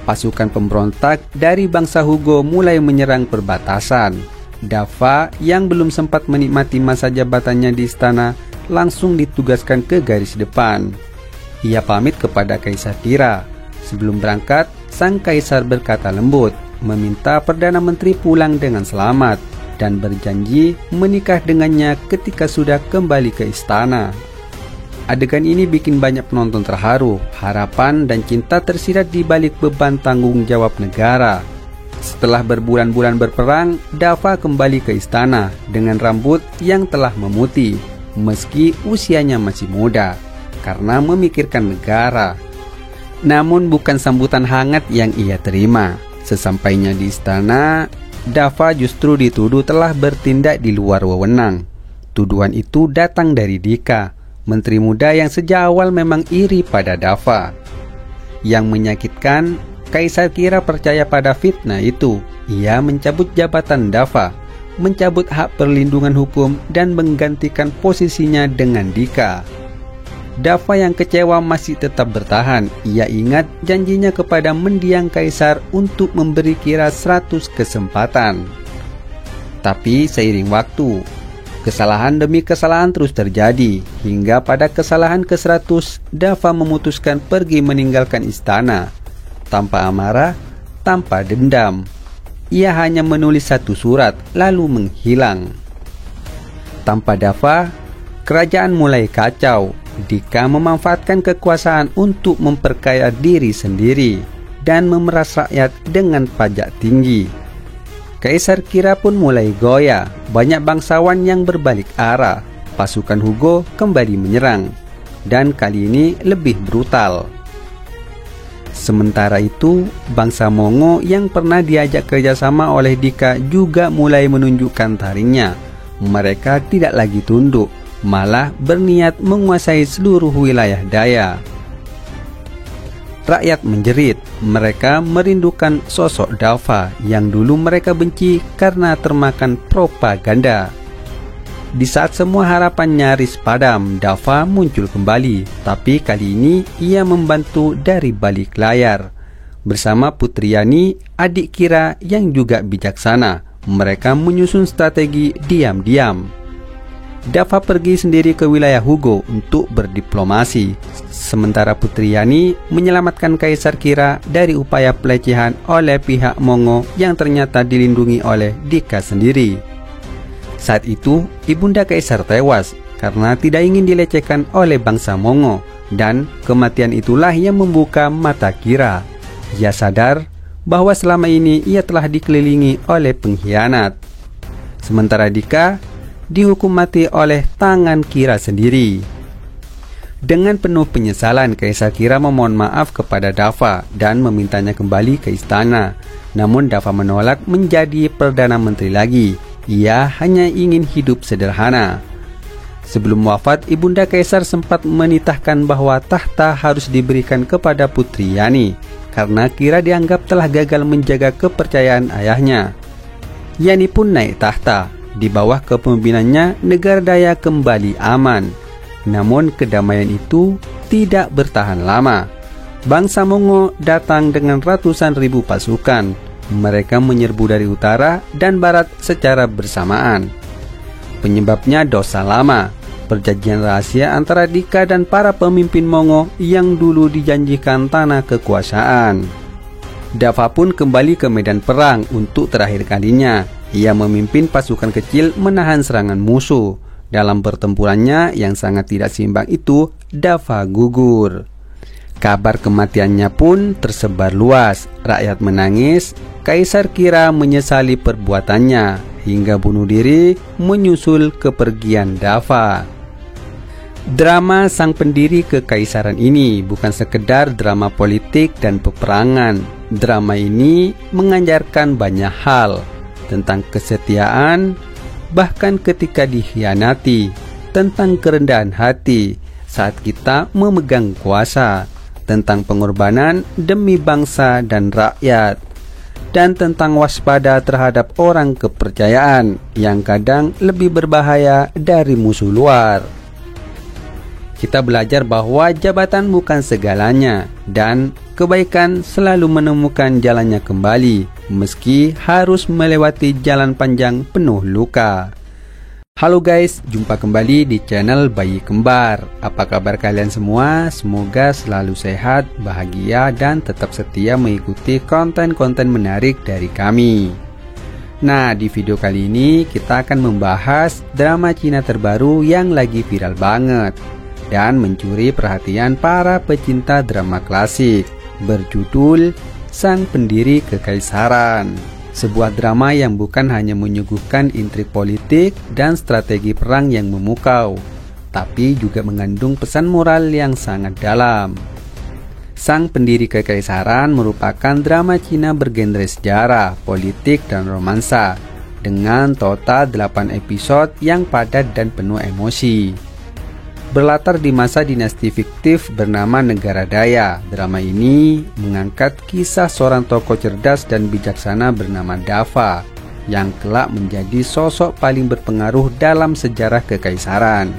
Pasukan pemberontak dari bangsa Hugo mulai menyerang perbatasan. Dafa yang belum sempat menikmati masa jabatannya di istana langsung ditugaskan ke garis depan. Ia pamit kepada Kaisar Kira. Sebelum berangkat, sang kaisar berkata lembut, meminta Perdana Menteri pulang dengan selamat dan berjanji menikah dengannya ketika sudah kembali ke istana. Adegan ini bikin banyak penonton terharu, harapan dan cinta tersirat di balik beban tanggung jawab negara. Setelah berbulan-bulan berperang, Dafa kembali ke istana dengan rambut yang telah memutih, meski usianya masih muda, karena memikirkan negara. Namun bukan sambutan hangat yang ia terima. Sesampainya di istana, Dafa justru dituduh telah bertindak di luar wewenang. Tuduhan itu datang dari Dika, menteri muda yang sejak awal memang iri pada Dafa. Yang menyakitkan, Kaisar Kira percaya pada fitnah itu. Ia mencabut jabatan Dafa, mencabut hak perlindungan hukum dan menggantikan posisinya dengan Dika. Dafa yang kecewa masih tetap bertahan. Ia ingat janjinya kepada mendiang kaisar untuk memberi Kira 100 kesempatan. Tapi seiring waktu, kesalahan demi kesalahan terus terjadi. Hingga pada kesalahan ke-100, Dafa memutuskan pergi meninggalkan istana. Tanpa amarah, tanpa dendam. Ia hanya menulis satu surat, lalu menghilang. Tanpa Dafa, kerajaan mulai kacau. Dika memanfaatkan kekuasaan untuk memperkaya diri sendiri dan memeras rakyat dengan pajak tinggi. Kaisar Kira pun mulai goyah. Banyak bangsawan yang berbalik arah. Pasukan Hugo kembali menyerang, dan kali ini lebih brutal. Sementara itu, bangsa Mongo yang pernah diajak kerjasama oleh Dika juga mulai menunjukkan taringnya. Mereka tidak lagi tunduk, malah berniat menguasai seluruh wilayah Daya. Rakyat menjerit, mereka merindukan sosok Dafa yang dulu mereka benci karena termakan propaganda. Di saat semua harapan nyaris padam, Dafa muncul kembali, tapi kali ini ia membantu dari balik layar. Bersama Putri Yani, adik Kira yang juga bijaksana, mereka menyusun strategi diam-diam. Dafa pergi sendiri ke wilayah Hugo untuk berdiplomasi, sementara Putri Yani menyelamatkan Kaisar Kira dari upaya pelecehan oleh pihak Mongo yang ternyata dilindungi oleh Dika sendiri. Saat itu, ibunda Kaisar tewas karena tidak ingin dilecehkan oleh bangsa Mongo, dan kematian itulah yang membuka mata Kira. Ia sadar bahwa selama ini ia telah dikelilingi oleh pengkhianat. Sementara Dika dihukum mati oleh tangan Kira sendiri. Dengan penuh penyesalan, Kaisar Kira memohon maaf kepada Dafa dan memintanya kembali ke istana. Namun Dafa menolak menjadi Perdana Menteri lagi. Ia hanya ingin hidup sederhana. Sebelum wafat, ibunda Kaisar sempat menitahkan bahwa tahta harus diberikan kepada Putri Yani, karena Kira dianggap telah gagal menjaga kepercayaan ayahnya. Yani pun naik tahta. Di bawah kepemimpinannya, negara Daya kembali aman. Namun kedamaian itu tidak bertahan lama. Bangsa Mongo datang dengan ratusan ribu pasukan. Mereka menyerbu dari utara dan barat secara bersamaan. Penyebabnya dosa lama, perjanjian rahasia antara Dika dan para pemimpin Mongo yang dulu dijanjikan tanah kekuasaan. Dafa pun kembali ke medan perang untuk terakhir kalinya. Ia memimpin pasukan kecil menahan serangan musuh. Dalam pertempurannya yang sangat tidak seimbang itu, Dafa gugur. Kabar kematiannya pun tersebar luas. Rakyat menangis. Kaisar Kira menyesali perbuatannya hingga bunuh diri menyusul kepergian Dafa. Drama sang pendiri kekaisaran ini bukan sekedar drama politik dan peperangan. Drama ini mengajarkan banyak hal, tentang kesetiaan, bahkan ketika dikhianati, tentang kerendahan hati saat kita memegang kuasa, tentang pengorbanan demi bangsa dan rakyat, dan tentang waspada terhadap orang kepercayaan yang kadang lebih berbahaya dari musuh luar. Kita belajar bahwa jabatan bukan segalanya, dan kebaikan selalu menemukan jalannya kembali, meski harus melewati jalan panjang penuh luka. Halo guys, jumpa kembali di channel Bayi Kembar. Apa kabar kalian semua? Semoga selalu sehat, bahagia, dan tetap setia mengikuti konten-konten menarik dari kami. Nah, di video kali ini kita akan membahas drama Cina terbaru yang lagi viral banget dan mencuri perhatian para pecinta drama klasik, berjudul Sang Pendiri Kekaisaran. Sebuah drama yang bukan hanya menyuguhkan intrik politik dan strategi perang yang memukau, tapi juga mengandung pesan moral yang sangat dalam. Sang Pendiri Kekaisaran merupakan drama Cina bergenre sejarah, politik, dan romansa, dengan total 8 episode yang padat dan penuh emosi. Berlatar di masa dinasti fiktif bernama Negara Daya, drama ini mengangkat kisah seorang tokoh cerdas dan bijaksana bernama Dafa yang kelak menjadi sosok paling berpengaruh dalam sejarah kekaisaran.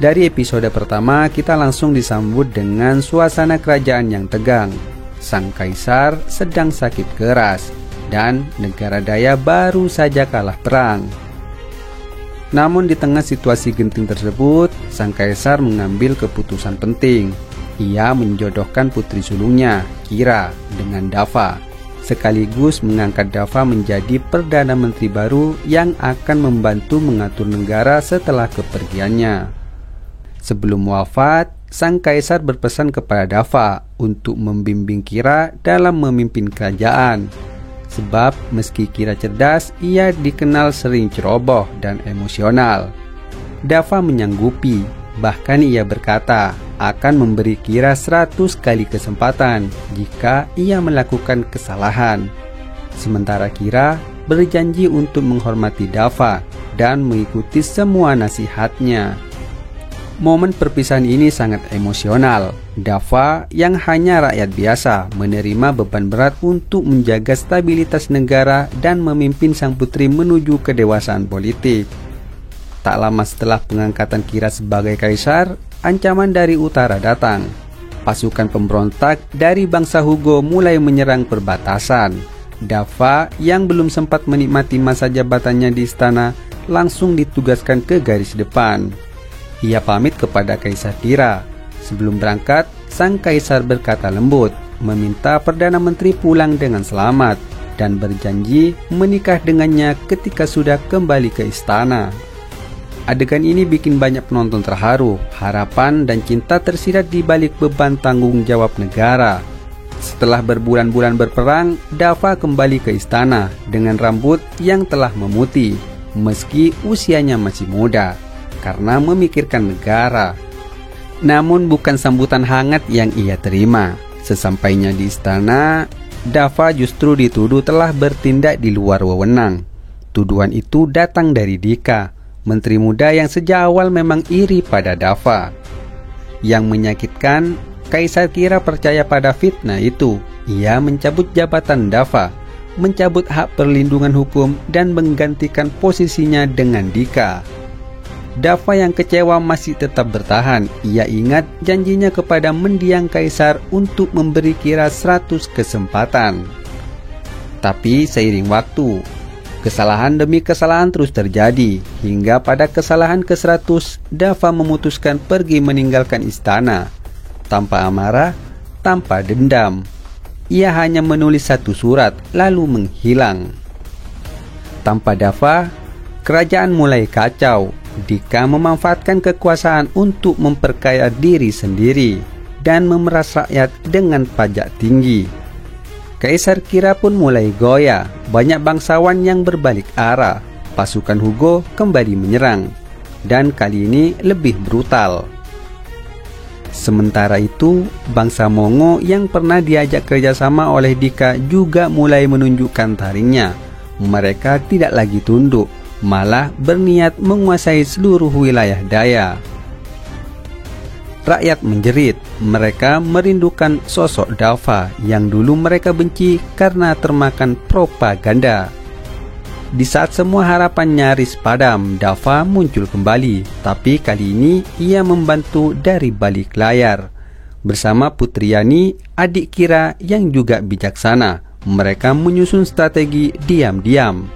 Dari episode pertama, kita langsung disambut dengan suasana kerajaan yang tegang. Sang kaisar sedang sakit keras dan Negara Daya baru saja kalah perang. Namun di tengah situasi genting tersebut, sang kaisar mengambil keputusan penting. Ia menjodohkan putri sulungnya, Kira, dengan Dafa, sekaligus mengangkat Dafa menjadi Perdana Menteri baru yang akan membantu mengatur negara setelah kepergiannya. Sebelum wafat, sang kaisar berpesan kepada Dafa untuk membimbing Kira dalam memimpin kerajaan. Sebab meski Kira cerdas, ia dikenal sering ceroboh dan emosional. Dafa menyanggupi, bahkan ia berkata akan memberi Kira 100 kali kesempatan jika ia melakukan kesalahan. Sementara Kira berjanji untuk menghormati Dafa dan mengikuti semua nasihatnya. Momen perpisahan ini sangat emosional. Dafa yang hanya rakyat biasa menerima beban berat untuk menjaga stabilitas negara dan memimpin sang putri menuju kedewasaan politik. Tak lama setelah pengangkatan Kira sebagai kaisar, ancaman dari utara datang. Pasukan pemberontak dari bangsa Hugo mulai menyerang perbatasan. Dafa yang belum sempat menikmati masa jabatannya di istana langsung ditugaskan ke garis depan. Ia pamit kepada Kaisar Kira. Sebelum berangkat, sang kaisar berkata lembut, meminta Perdana Menteri pulang dengan selamat, dan berjanji menikah dengannya ketika sudah kembali ke istana. Adegan ini bikin banyak penonton terharu, harapan dan cinta tersirat di balik beban tanggung jawab negara. Setelah berbulan-bulan berperang, Dava kembali ke istana dengan rambut yang telah memutih, meski usianya masih muda, karena memikirkan negara. Namun bukan sambutan hangat yang ia terima. Sesampainya di istana, Dava justru dituduh telah bertindak di luar wewenang. Tuduhan itu datang dari Dika, menteri muda yang sejak awal memang iri pada Dava. Yang menyakitkan, Kaisar Kira percaya pada fitnah itu. Ia mencabut jabatan Dava, mencabut hak perlindungan hukum, dan menggantikan posisinya dengan Dika. Dava yang kecewa masih tetap bertahan. Ia ingat janjinya kepada mendiang kaisar untuk memberi Kira 100 kesempatan. Tapi seiring waktu, kesalahan demi kesalahan terus terjadi, hingga pada kesalahan ke-100, Dava memutuskan pergi meninggalkan istana. Tanpa amarah, tanpa dendam. Ia hanya menulis satu surat, lalu menghilang. Tanpa Dava, kerajaan mulai kacau. Dika memanfaatkan kekuasaan untuk memperkaya diri sendiri dan memeras rakyat dengan pajak tinggi. Kaisar Kira pun mulai goyah. Banyak bangsawan yang berbalik arah. Pasukan Hugo kembali menyerang, dan kali ini lebih brutal. Sementara itu, bangsa Mongo yang pernah diajak kerjasama oleh Dika juga mulai menunjukkan taringnya. Mereka tidak lagi tunduk, malah berniat menguasai seluruh wilayah Daya. Rakyat menjerit. Mereka merindukan sosok Dava yang dulu mereka benci karena termakan propaganda. Di saat semua harapan nyaris padam, Dava muncul kembali. Tapi kali ini ia membantu dari balik layar. Bersama Putri Yani, adik Kira yang juga bijaksana, mereka menyusun strategi diam-diam.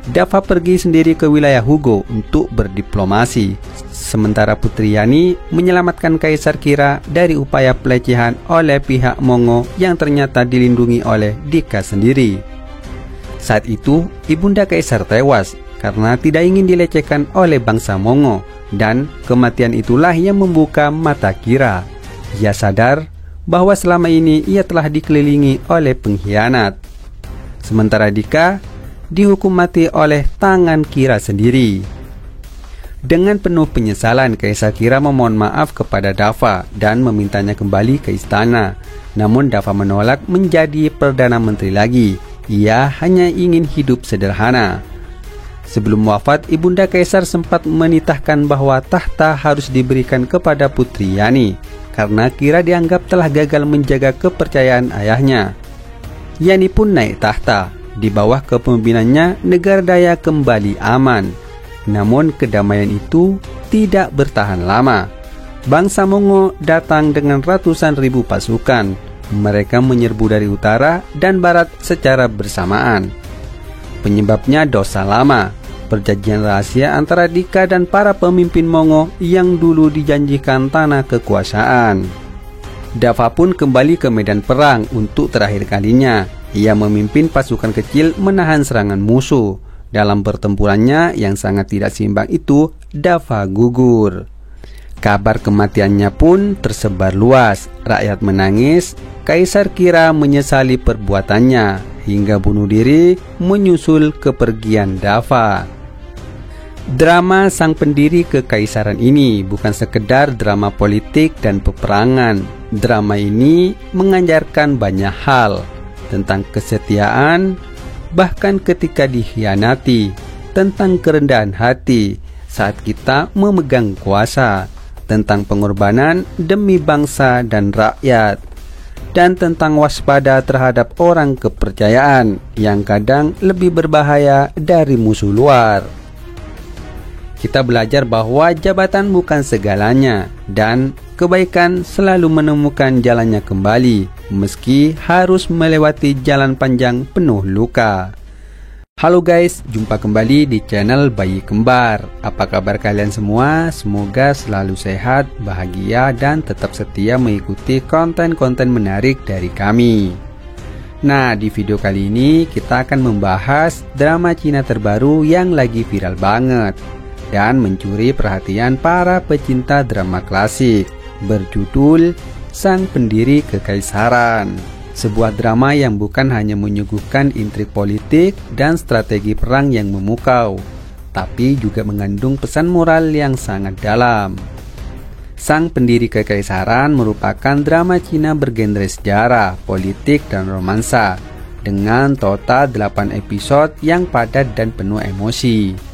Dava pergi sendiri ke wilayah Hugo untuk berdiplomasi, sementara Putri Yani menyelamatkan Kaisar Kira dari upaya pelecehan oleh pihak Mongo yang ternyata dilindungi oleh Dika sendiri. Saat itu, ibunda Kaisar tewas karena tidak ingin dilecehkan oleh bangsa Mongo, dan kematian itulah yang membuka mata Kira. Ia sadar bahwa selama ini ia telah dikelilingi oleh pengkhianat. Sementara Dika dihukum mati oleh tangan Kira sendiri. Dengan penuh penyesalan, Kaisar Kira memohon maaf kepada Dava dan memintanya kembali ke istana. Namun Dava menolak menjadi Perdana Menteri lagi. Ia hanya ingin hidup sederhana. Sebelum wafat, ibunda Kaisar sempat menitahkan bahwa tahta harus diberikan kepada Putri Yani, karena Kira dianggap telah gagal menjaga kepercayaan ayahnya. Yani pun naik tahta. Di bawah kepemimpinannya, negara Daya kembali aman. Namun kedamaian itu tidak bertahan lama. Bangsa Mongo datang dengan ratusan ribu pasukan. Mereka menyerbu dari utara dan barat secara bersamaan. Penyebabnya dosa lama, perjanjian rahasia antara Dika dan para pemimpin Mongo yang dulu dijanjikan tanah kekuasaan. Dava pun kembali ke medan perang untuk terakhir kalinya. Ia memimpin pasukan kecil menahan serangan musuh. Dalam pertempurannya yang sangat tidak seimbang itu, Dava gugur. Kabar kematiannya pun tersebar luas. Rakyat menangis. Kaisar Kira menyesali perbuatannya hingga bunuh diri menyusul kepergian Dava. Drama sang pendiri kekaisaran ini bukan sekedar drama politik dan peperangan. Drama ini mengajarkan banyak hal tentang kesetiaan, bahkan ketika dikhianati, tentang kerendahan hati saat kita memegang kuasa, tentang pengorbanan demi bangsa dan rakyat, dan tentang waspada terhadap orang kepercayaan yang kadang lebih berbahaya dari musuh luar. Kita belajar bahwa jabatan bukan segalanya, dan kebaikan selalu menemukan jalannya kembali, meski harus melewati jalan panjang penuh luka. Halo guys, jumpa kembali di channel Bayi Kembar. Apa kabar kalian semua? Semoga selalu sehat, bahagia, dan tetap setia mengikuti konten-konten menarik dari kami. Nah, di video kali ini kita akan membahas drama Cina terbaru yang lagi viral banget dan mencuri perhatian para pecinta drama klasik, berjudul Sang Pendiri Kekaisaran. Sebuah drama yang bukan hanya menyuguhkan intrik politik dan strategi perang yang memukau, tapi juga mengandung pesan moral yang sangat dalam. Sang Pendiri Kekaisaran merupakan drama Cina bergenre sejarah, politik, dan romansa dengan total 8 episode yang padat dan penuh emosi.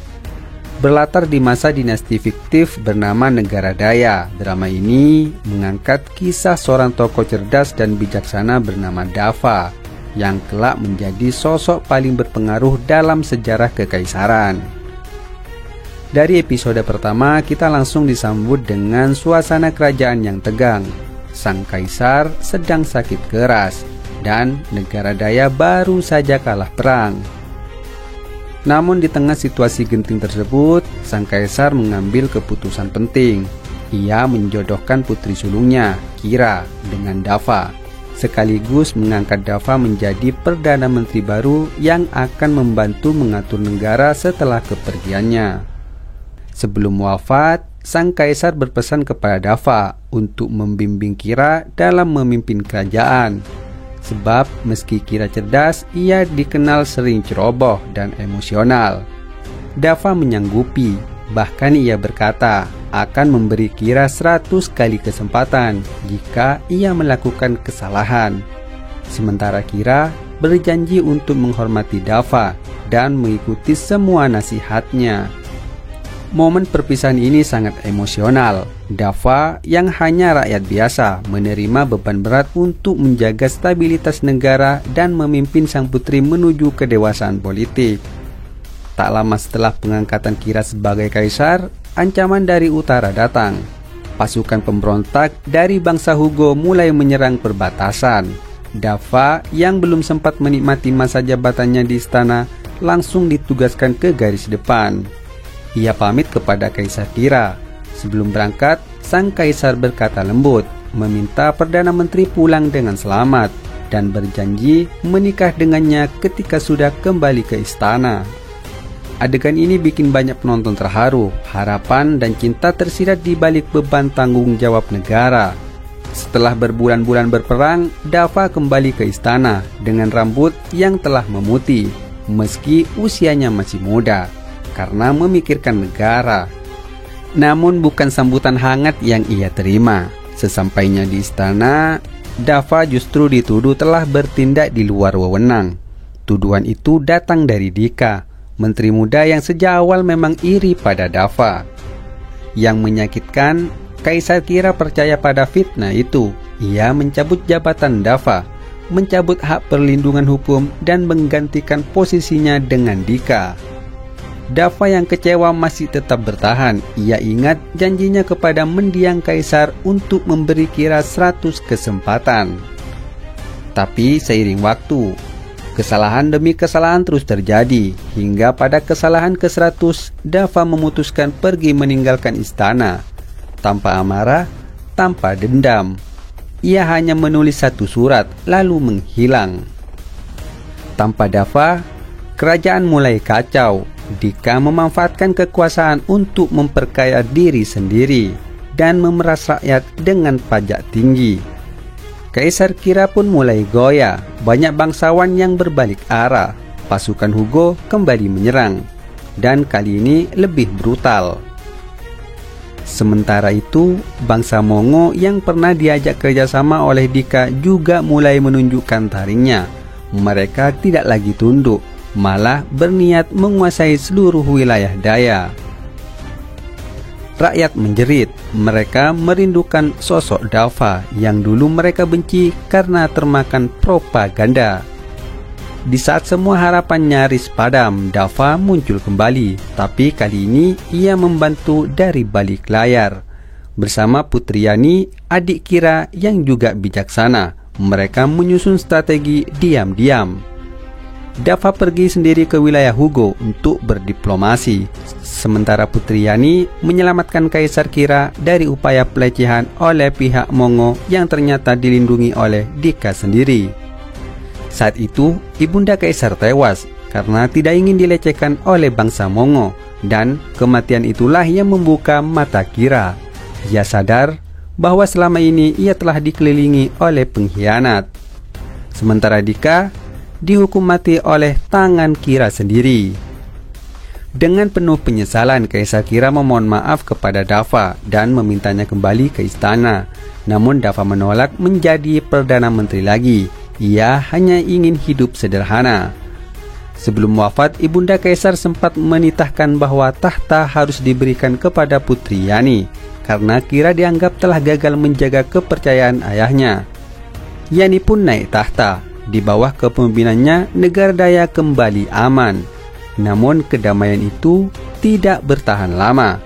Berlatar di masa dinasti fiktif bernama Negara Daya, drama ini mengangkat kisah seorang tokoh cerdas dan bijaksana bernama Dafa yang kelak menjadi sosok paling berpengaruh dalam sejarah kekaisaran. Dari episode pertama, kita langsung disambut dengan suasana kerajaan yang tegang. Sang kaisar sedang sakit keras dan Negara Daya baru saja kalah perang. Namun di tengah situasi genting tersebut, sang kaisar mengambil keputusan penting. Ia menjodohkan putri sulungnya, Kira, dengan Dafa, sekaligus mengangkat Dafa menjadi Perdana Menteri baru yang akan membantu mengatur negara setelah kepergiannya. Sebelum wafat, sang kaisar berpesan kepada Dafa untuk membimbing Kira dalam memimpin kerajaan. Sebab meski Kira cerdas, ia dikenal sering ceroboh dan emosional. Dafa menyanggupi, bahkan ia berkata akan memberi Kira 100 kali kesempatan jika ia melakukan kesalahan. Sementara Kira berjanji untuk menghormati Dafa dan mengikuti semua nasihatnya. Momen perpisahan ini sangat emosional. Dafa yang hanya rakyat biasa menerima beban berat untuk menjaga stabilitas negara dan memimpin sang putri menuju kedewasaan politik. Tak lama setelah pengangkatan Kira sebagai kaisar, ancaman dari utara datang. Pasukan pemberontak dari bangsa Hugo mulai menyerang perbatasan. Dafa yang belum sempat menikmati masa jabatannya di istana langsung ditugaskan ke garis depan. Ia pamit kepada Kaisar Kira. Sebelum berangkat, sang kaisar berkata lembut, meminta Perdana Menteri pulang dengan selamat dan berjanji menikah dengannya ketika sudah kembali ke istana. Adegan ini bikin banyak penonton terharu, harapan dan cinta tersirat di balik beban tanggung jawab negara. Setelah berbulan-bulan berperang, Dafa kembali ke istana dengan rambut yang telah memutih, meski usianya masih muda, karena memikirkan negara. Namun bukan sambutan hangat yang ia terima. Sesampainya di istana, Dafa justru dituduh telah bertindak di luar wewenang. Tuduhan itu datang dari Dika, menteri muda yang sejak awal memang iri pada Dafa. Yang menyakitkan, Kaisar Kira percaya pada fitnah itu. Ia mencabut jabatan Dafa, mencabut hak perlindungan hukum dan menggantikan posisinya dengan Dika. Dafa yang kecewa masih tetap bertahan. Ia ingat janjinya kepada mendiang kaisar untuk memberi Kira 100 kesempatan. Tapi seiring waktu, kesalahan demi kesalahan terus terjadi. Hingga pada kesalahan ke-100, Dafa memutuskan pergi meninggalkan istana. Tanpa amarah, tanpa dendam. Ia hanya menulis satu surat, lalu menghilang. Tanpa Dafa, kerajaan mulai kacau. Dika memanfaatkan kekuasaan untuk memperkaya diri sendiri dan memeras rakyat dengan pajak tinggi. Kaisar Kira pun mulai goyah. Banyak bangsawan yang berbalik arah. Pasukan Hugo kembali menyerang, dan kali ini lebih brutal. Sementara itu, bangsa Mongo yang pernah diajak kerjasama oleh Dika juga mulai menunjukkan taringnya. Mereka tidak lagi tunduk, malah berniat menguasai seluruh wilayah Daya. Rakyat menjerit, mereka merindukan sosok Dafa yang dulu mereka benci karena termakan propaganda. Di saat semua harapan nyaris padam, Dafa muncul kembali, tapi kali ini ia membantu dari balik layar. Bersama Putri Yani, adik Kira yang juga bijaksana, mereka menyusun strategi diam-diam. Dafa pergi sendiri ke wilayah Hugo untuk berdiplomasi, sementara Putri Yani menyelamatkan Kaisar Kira dari upaya pelecehan oleh pihak Mongo yang ternyata dilindungi oleh Dika sendiri. Saat itu, Ibunda Kaisar tewas karena tidak ingin dilecehkan oleh bangsa Mongo, dan kematian itulah yang membuka mata Kira. Ia sadar bahwa selama ini ia telah dikelilingi oleh pengkhianat. Sementara Dika dihukum mati oleh tangan Kira sendiri. Dengan penuh penyesalan, Kaisar Kira memohon maaf kepada Dafa dan memintanya kembali ke istana. Namun Dafa menolak menjadi Perdana Menteri lagi. Ia hanya ingin hidup sederhana. Sebelum wafat, Ibunda Kaisar sempat menitahkan bahwa tahta harus diberikan kepada Putri Yani, karena Kira dianggap telah gagal menjaga kepercayaan ayahnya. Yani pun naik tahta. Di bawah kepemimpinannya, negara Daya kembali aman. Namun kedamaian itu tidak bertahan lama.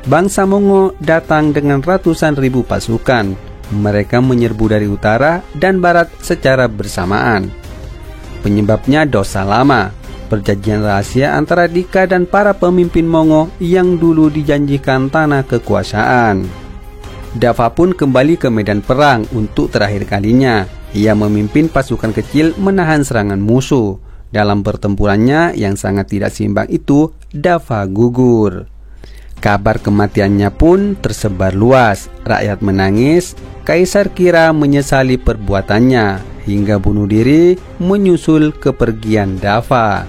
Bangsa Mongo datang dengan ratusan ribu pasukan. Mereka menyerbu dari utara dan barat secara bersamaan. Penyebabnya dosa lama, perjanjian rahasia antara Dika dan para pemimpin Mongo yang dulu dijanjikan tanah kekuasaan. Dafa pun kembali ke medan perang untuk terakhir kalinya. Ia memimpin pasukan kecil menahan serangan musuh. Dalam pertempurannya yang sangat tidak seimbang itu, Dafa gugur. Kabar kematiannya pun tersebar luas. Rakyat menangis. Kaisar Kira menyesali perbuatannya hingga bunuh diri menyusul kepergian Dafa.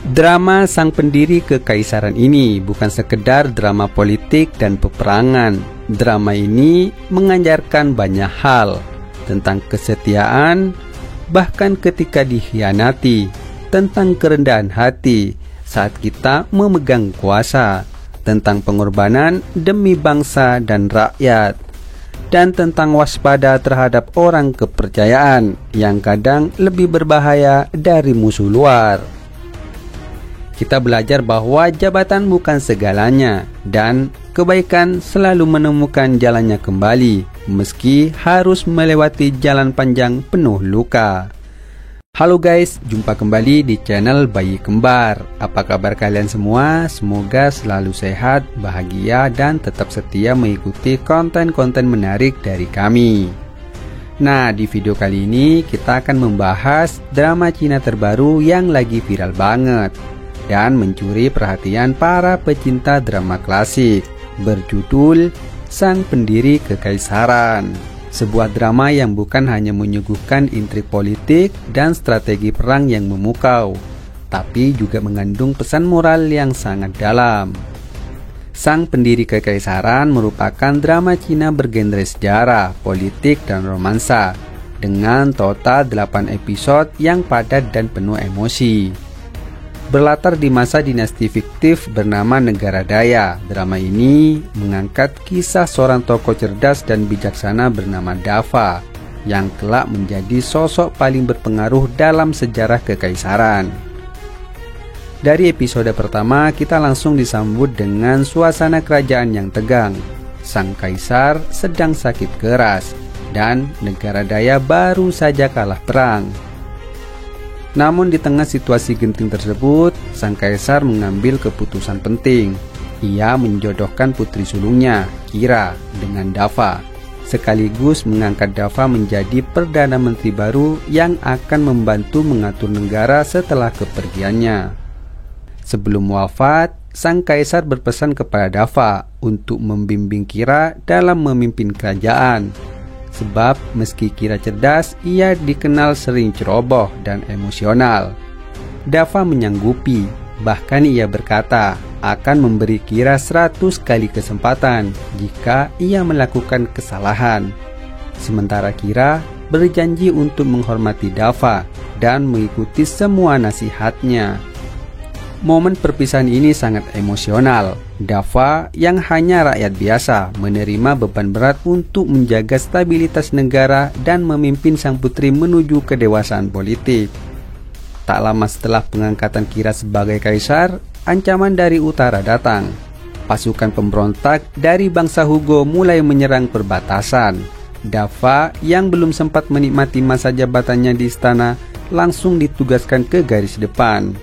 Drama sang pendiri kekaisaran ini bukan sekedar drama politik dan peperangan. Drama ini mengajarkan banyak hal tentang kesetiaan, bahkan ketika dikhianati, tentang kerendahan hati saat kita memegang kuasa, tentang pengorbanan demi bangsa dan rakyat, dan tentang waspada terhadap orang kepercayaan yang kadang lebih berbahaya dari musuh luar. Kita belajar bahwa jabatan bukan segalanya dan kebaikan selalu menemukan jalannya kembali meski harus melewati jalan panjang penuh luka. Halo guys, jumpa kembali di channel Bayi Kembar. Apa kabar kalian semua? Semoga selalu sehat, bahagia, dan tetap setia mengikuti konten-konten menarik dari kami. Nah, di video kali ini kita akan membahas drama Cina terbaru yang lagi viral banget dan mencuri perhatian para pecinta drama klasik, berjudul Sang Pendiri Kekaisaran. Sebuah drama yang bukan hanya menyuguhkan intrik politik dan strategi perang yang memukau, tapi juga mengandung pesan moral yang sangat dalam. Sang Pendiri Kekaisaran merupakan drama Cina bergenre sejarah, politik, dan romansa, dengan total 8 episode yang padat dan penuh emosi. Berlatar di masa dinasti fiktif bernama Negara Daya, drama ini mengangkat kisah seorang tokoh cerdas dan bijaksana bernama Dafa yang kelak menjadi sosok paling berpengaruh dalam sejarah kekaisaran. Dari episode pertama, kita langsung disambut dengan suasana kerajaan yang tegang. Sang kaisar sedang sakit keras dan Negara Daya baru saja kalah perang. Namun di tengah situasi genting tersebut, sang kaisar mengambil keputusan penting. Ia menjodohkan putri sulungnya, Kira, dengan Dafa, sekaligus mengangkat Dafa menjadi Perdana Menteri baru yang akan membantu mengatur negara setelah kepergiannya. Sebelum wafat, sang kaisar berpesan kepada Dafa untuk membimbing Kira dalam memimpin kerajaan. Sebab meski Kira cerdas, ia dikenal sering ceroboh dan emosional. Dafa menyanggupi, bahkan ia berkata akan memberi Kira 100 kali kesempatan jika ia melakukan kesalahan. Sementara Kira berjanji untuk menghormati Dafa dan mengikuti semua nasihatnya. Momen perpisahan ini sangat emosional. Dafa yang hanya rakyat biasa menerima beban berat untuk menjaga stabilitas negara dan memimpin sang putri menuju kedewasaan politik. Tak lama setelah pengangkatan Kira sebagai kaisar, ancaman dari utara datang. Pasukan pemberontak dari bangsa Hugo mulai menyerang perbatasan. Dafa yang belum sempat menikmati masa jabatannya di istana langsung ditugaskan ke garis depan.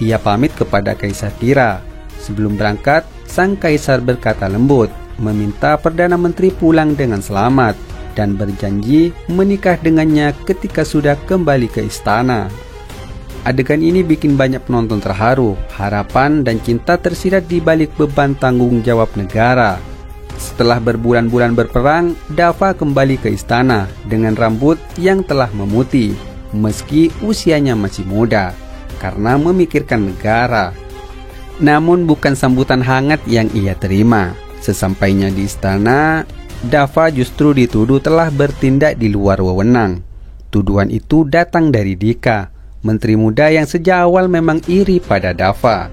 Ia pamit kepada Kaisar Kira. Sebelum berangkat, sang kaisar berkata lembut, meminta Perdana Menteri pulang dengan selamat, dan berjanji menikah dengannya ketika sudah kembali ke istana. Adegan ini bikin banyak penonton terharu, harapan dan cinta tersirat di balik beban tanggung jawab negara. Setelah berbulan-bulan berperang, Dava kembali ke istana dengan rambut yang telah memutih, meski usianya masih muda, karena memikirkan negara. Namun bukan sambutan hangat yang ia terima. Sesampainya di istana, Dava justru dituduh telah bertindak di luar wewenang. Tuduhan itu datang dari Dika, menteri muda yang sejak awal memang iri pada Dava.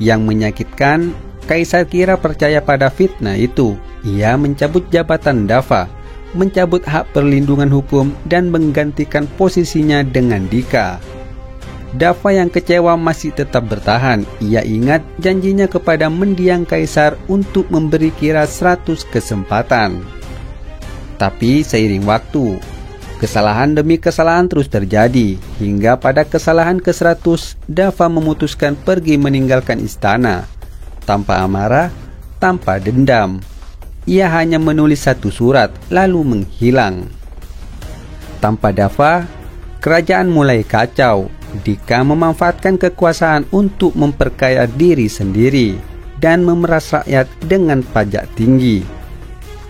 Yang menyakitkan, Kaisar Kira percaya pada fitnah itu. Ia mencabut jabatan Dava, mencabut hak perlindungan hukum, dan menggantikan posisinya dengan Dika. Dava yang kecewa masih tetap bertahan. Ia ingat janjinya kepada mendiang kaisar untuk memberi Kira 100 kesempatan. Tapi seiring waktu, kesalahan demi kesalahan terus terjadi, hingga pada kesalahan ke-100, Dava memutuskan pergi meninggalkan istana. Tanpa amarah, tanpa dendam. Ia hanya menulis satu surat, lalu menghilang. Tanpa Dava, kerajaan mulai kacau. Dika memanfaatkan kekuasaan untuk memperkaya diri sendiri dan memeras rakyat dengan pajak tinggi.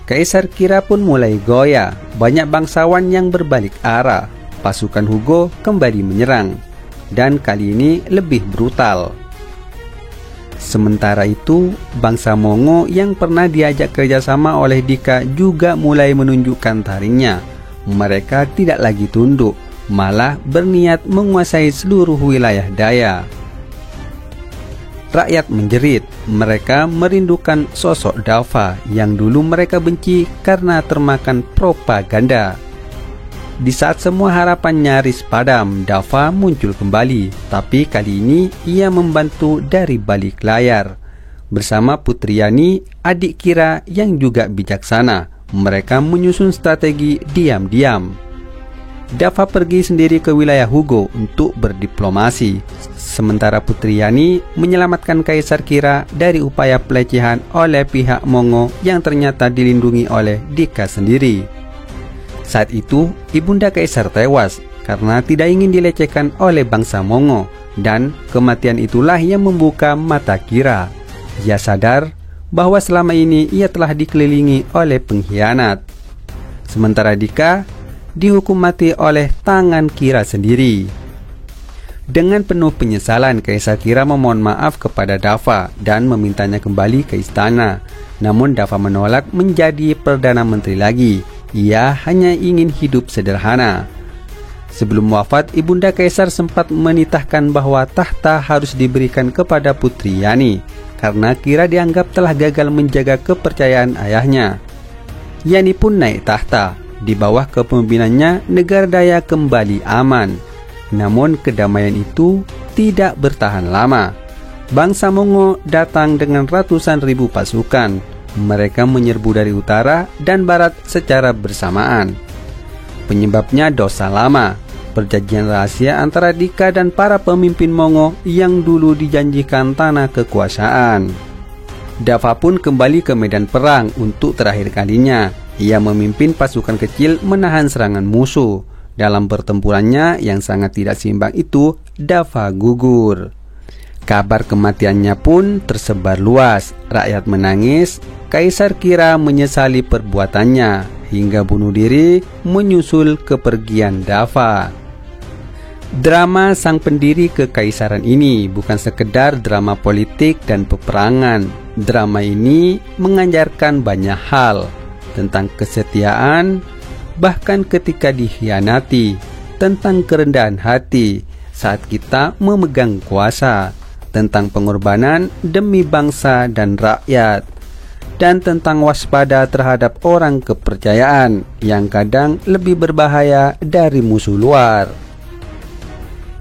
Kaisar Kira pun mulai goyah, banyak bangsawan yang berbalik arah. Pasukan Hugo kembali menyerang, dan kali ini lebih brutal. Sementara itu, bangsa Mongo yang pernah diajak kerjasama oleh Dika juga mulai menunjukkan taringnya. Mereka tidak lagi tunduk, malah berniat menguasai seluruh wilayah Daya. Rakyat menjerit, mereka merindukan sosok Dava yang dulu mereka benci karena termakan propaganda. Di saat semua harapan nyaris padam, Dava muncul kembali, tapi kali ini ia membantu dari balik layar. Bersama Putri Yani, adik Kira yang juga bijaksana, mereka menyusun strategi diam-diam. Dava pergi sendiri ke wilayah Hugo untuk berdiplomasi, sementara Putri Yani menyelamatkan Kaisar Kira dari upaya pelecehan oleh pihak Mongo yang ternyata dilindungi oleh Dika sendiri. Saat itu, ibunda Kaisar tewas karena tidak ingin dilecehkan oleh bangsa Mongo, dan kematian itulah yang membuka mata Kira. Ia sadar bahwa selama ini ia telah dikelilingi oleh pengkhianat. Sementara Dika dihukum mati oleh tangan Kira sendiri. Dengan penuh penyesalan, Kaisar Kira memohon maaf kepada Dava dan memintanya kembali ke istana. Namun Dava menolak menjadi Perdana Menteri lagi. Ia hanya ingin hidup sederhana. Sebelum wafat, ibunda Kaisar sempat menitahkan bahwa tahta harus diberikan kepada Putri Yani, karena Kira dianggap telah gagal menjaga kepercayaan ayahnya. Yani pun naik tahta. Di bawah kepemimpinannya, negara Daya kembali aman. Namun kedamaian itu tidak bertahan lama. Bangsa Mongo datang dengan ratusan ribu pasukan. Mereka menyerbu dari utara dan barat secara bersamaan. Penyebabnya dosa lama, perjanjian rahasia antara Dika dan para pemimpin Mongo yang dulu dijanjikan tanah kekuasaan. Dava pun kembali ke medan perang untuk terakhir kalinya. Ia memimpin pasukan kecil menahan serangan musuh. Dalam pertempurannya yang sangat tidak seimbang itu, Dava gugur. Kabar kematiannya pun tersebar luas. Rakyat menangis. Kaisar Kira menyesali perbuatannya hingga bunuh diri menyusul kepergian Dava. Drama sang pendiri kekaisaran ini bukan sekedar drama politik dan peperangan. Drama ini mengajarkan banyak hal tentang kesetiaan, bahkan ketika dikhianati, tentang kerendahan hati saat kita memegang kuasa, tentang pengorbanan demi bangsa dan rakyat, dan tentang waspada terhadap orang kepercayaan yang kadang lebih berbahaya dari musuh luar.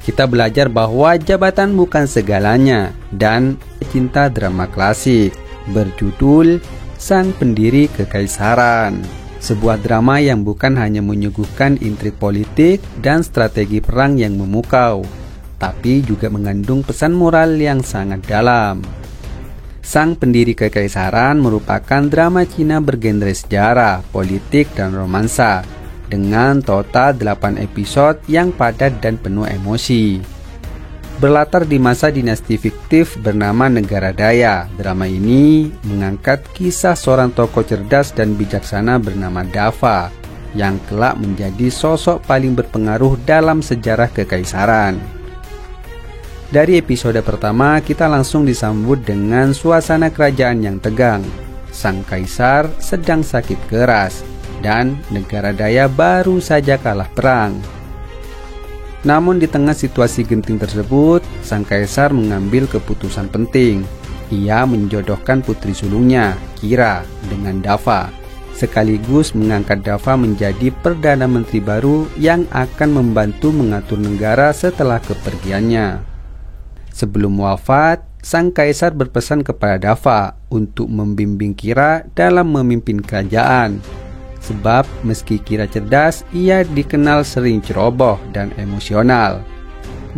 Kita belajar bahwa jabatan bukan segalanya, dan cinta drama klasik berjudul Sang Pendiri Kekaisaran. Sebuah drama yang bukan hanya menyuguhkan intrik politik dan strategi perang yang memukau, tapi juga mengandung pesan moral yang sangat dalam. Sang Pendiri Kekaisaran merupakan drama Cina bergenre sejarah, politik, dan romansa, dengan total 8 episode yang padat dan penuh emosi. Berlatar di masa dinasti fiktif bernama Negara Daya, drama ini mengangkat kisah seorang tokoh cerdas dan bijaksana bernama Dafa, yang kelak menjadi sosok paling berpengaruh dalam sejarah kekaisaran. Dari episode pertama, kita langsung disambut dengan suasana kerajaan yang tegang. Sang kaisar sedang sakit keras, dan Negara Daya baru saja kalah perang. Namun di tengah situasi genting tersebut, sang kaisar mengambil keputusan penting. Ia menjodohkan putri sulungnya, Kira, dengan Dafa, sekaligus mengangkat Dafa menjadi Perdana Menteri baru yang akan membantu mengatur negara setelah kepergiannya. Sebelum wafat, sang kaisar berpesan kepada Dafa untuk membimbing Kira dalam memimpin kerajaan. Sebab meski Kira cerdas, ia dikenal sering ceroboh dan emosional.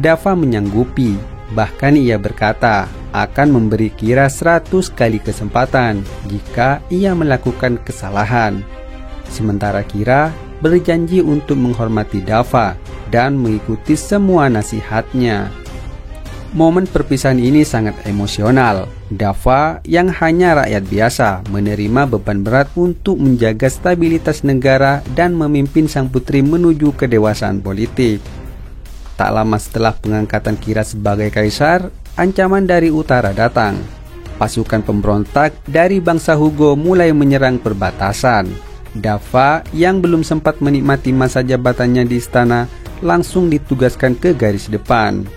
Dafa menyanggupi, bahkan ia berkata akan memberi Kira 100 kali kesempatan jika ia melakukan kesalahan. Sementara Kira berjanji untuk menghormati Dafa dan mengikuti semua nasihatnya. Momen perpisahan ini sangat emosional. Dafa yang hanya rakyat biasa menerima beban berat untuk menjaga stabilitas negara dan memimpin sang putri menuju kedewasaan politik. Tak lama setelah pengangkatan Kira sebagai kaisar, ancaman dari utara datang. Pasukan pemberontak dari bangsa Hugo mulai menyerang perbatasan. Dafa yang belum sempat menikmati masa jabatannya di istana langsung ditugaskan ke garis depan.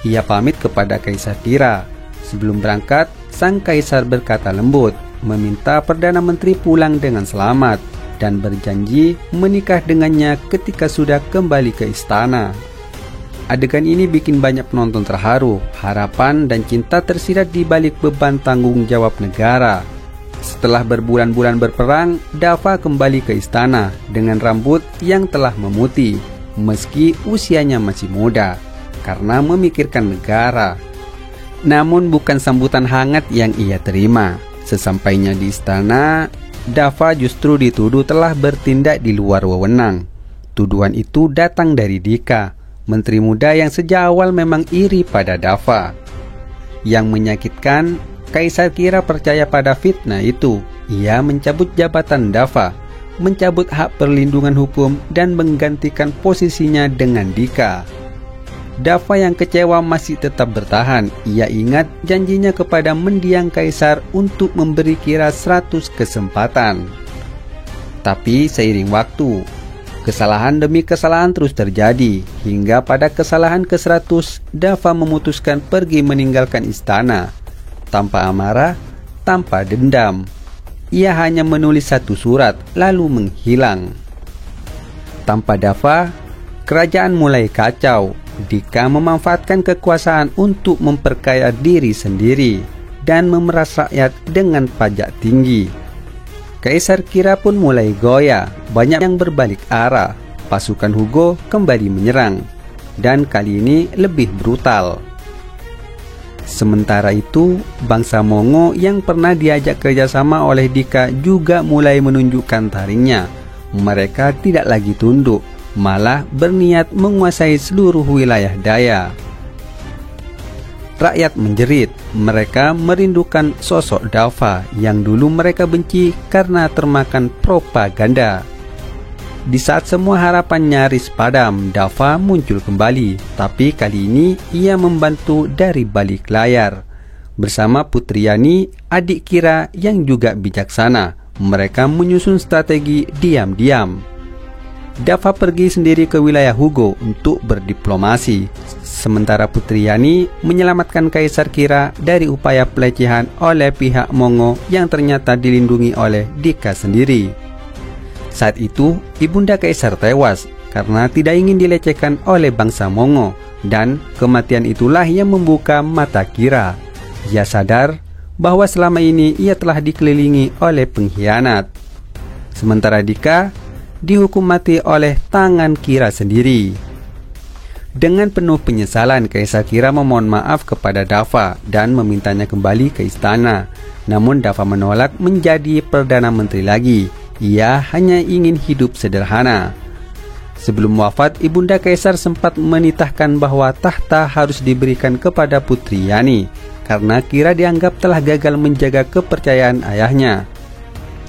Ia pamit kepada Kaisar Kira. Sebelum berangkat, sang kaisar berkata lembut, meminta Perdana Menteri pulang dengan selamat, dan berjanji menikah dengannya ketika sudah kembali ke istana. Adegan ini bikin banyak penonton terharu, harapan dan cinta tersirat di balik beban tanggung jawab negara. Setelah berbulan-bulan berperang, Dafa kembali ke istana dengan rambut yang telah memutih, meski usianya masih muda, karena memikirkan negara. Namun bukan sambutan hangat yang ia terima. Sesampainya di istana, Dafa justru dituduh telah bertindak di luar wewenang. Tuduhan itu datang dari Dika, menteri muda yang sejak awal memang iri pada Dafa. Yang menyakitkan, Kaisar Kira percaya pada fitnah itu. Ia mencabut jabatan Dafa, mencabut hak perlindungan hukum, dan menggantikan posisinya dengan Dika. Dafa yang kecewa masih tetap bertahan. Ia ingat janjinya kepada mendiang kaisar untuk memberi Kira 100 kesempatan. Tapi seiring waktu, kesalahan demi kesalahan terus terjadi. Hingga pada kesalahan ke-100, Dafa memutuskan pergi meninggalkan istana. Tanpa amarah, tanpa dendam. Ia hanya menulis satu surat, lalu menghilang. Tanpa Dafa, kerajaan mulai kacau. Dika memanfaatkan kekuasaan untuk memperkaya diri sendiri dan memeras rakyat dengan pajak tinggi. Kaisar Kira pun mulai goyah, banyak yang berbalik arah. Pasukan Hugo kembali menyerang, dan kali ini lebih brutal. Sementara itu, bangsa Mongo yang pernah diajak kerjasama oleh Dika juga mulai menunjukkan taringnya. Mereka tidak lagi tunduk, malah berniat menguasai seluruh wilayah Daya. Rakyat menjerit, mereka merindukan sosok Dafa yang dulu mereka benci karena termakan propaganda. Di saat semua harapan nyaris padam, Dafa muncul kembali, tapi kali ini ia membantu dari balik layar. Bersama Putri Yani, adik Kira yang juga bijaksana, mereka menyusun strategi diam-diam. Dafa pergi sendiri ke wilayah Hugo untuk berdiplomasi, sementara Putri Yani menyelamatkan Kaisar Kira dari upaya pelecehan oleh pihak Mongo yang ternyata dilindungi oleh Dika sendiri. Saat itu, ibunda Kaisar tewas karena tidak ingin dilecehkan oleh bangsa Mongo, dan kematian itulah yang membuka mata Kira. Ia sadar bahwa selama ini ia telah dikelilingi oleh pengkhianat. Sementara Dika dihukum mati oleh tangan Kira sendiri. Dengan penuh penyesalan, Kaisar Kira memohon maaf kepada Dava dan memintanya kembali ke istana. Namun Dava menolak menjadi Perdana Menteri lagi. Ia hanya ingin hidup sederhana. Sebelum wafat, Ibunda Kaisar sempat menitahkan bahwa tahta harus diberikan kepada putri Yani, karena Kira dianggap telah gagal menjaga kepercayaan ayahnya.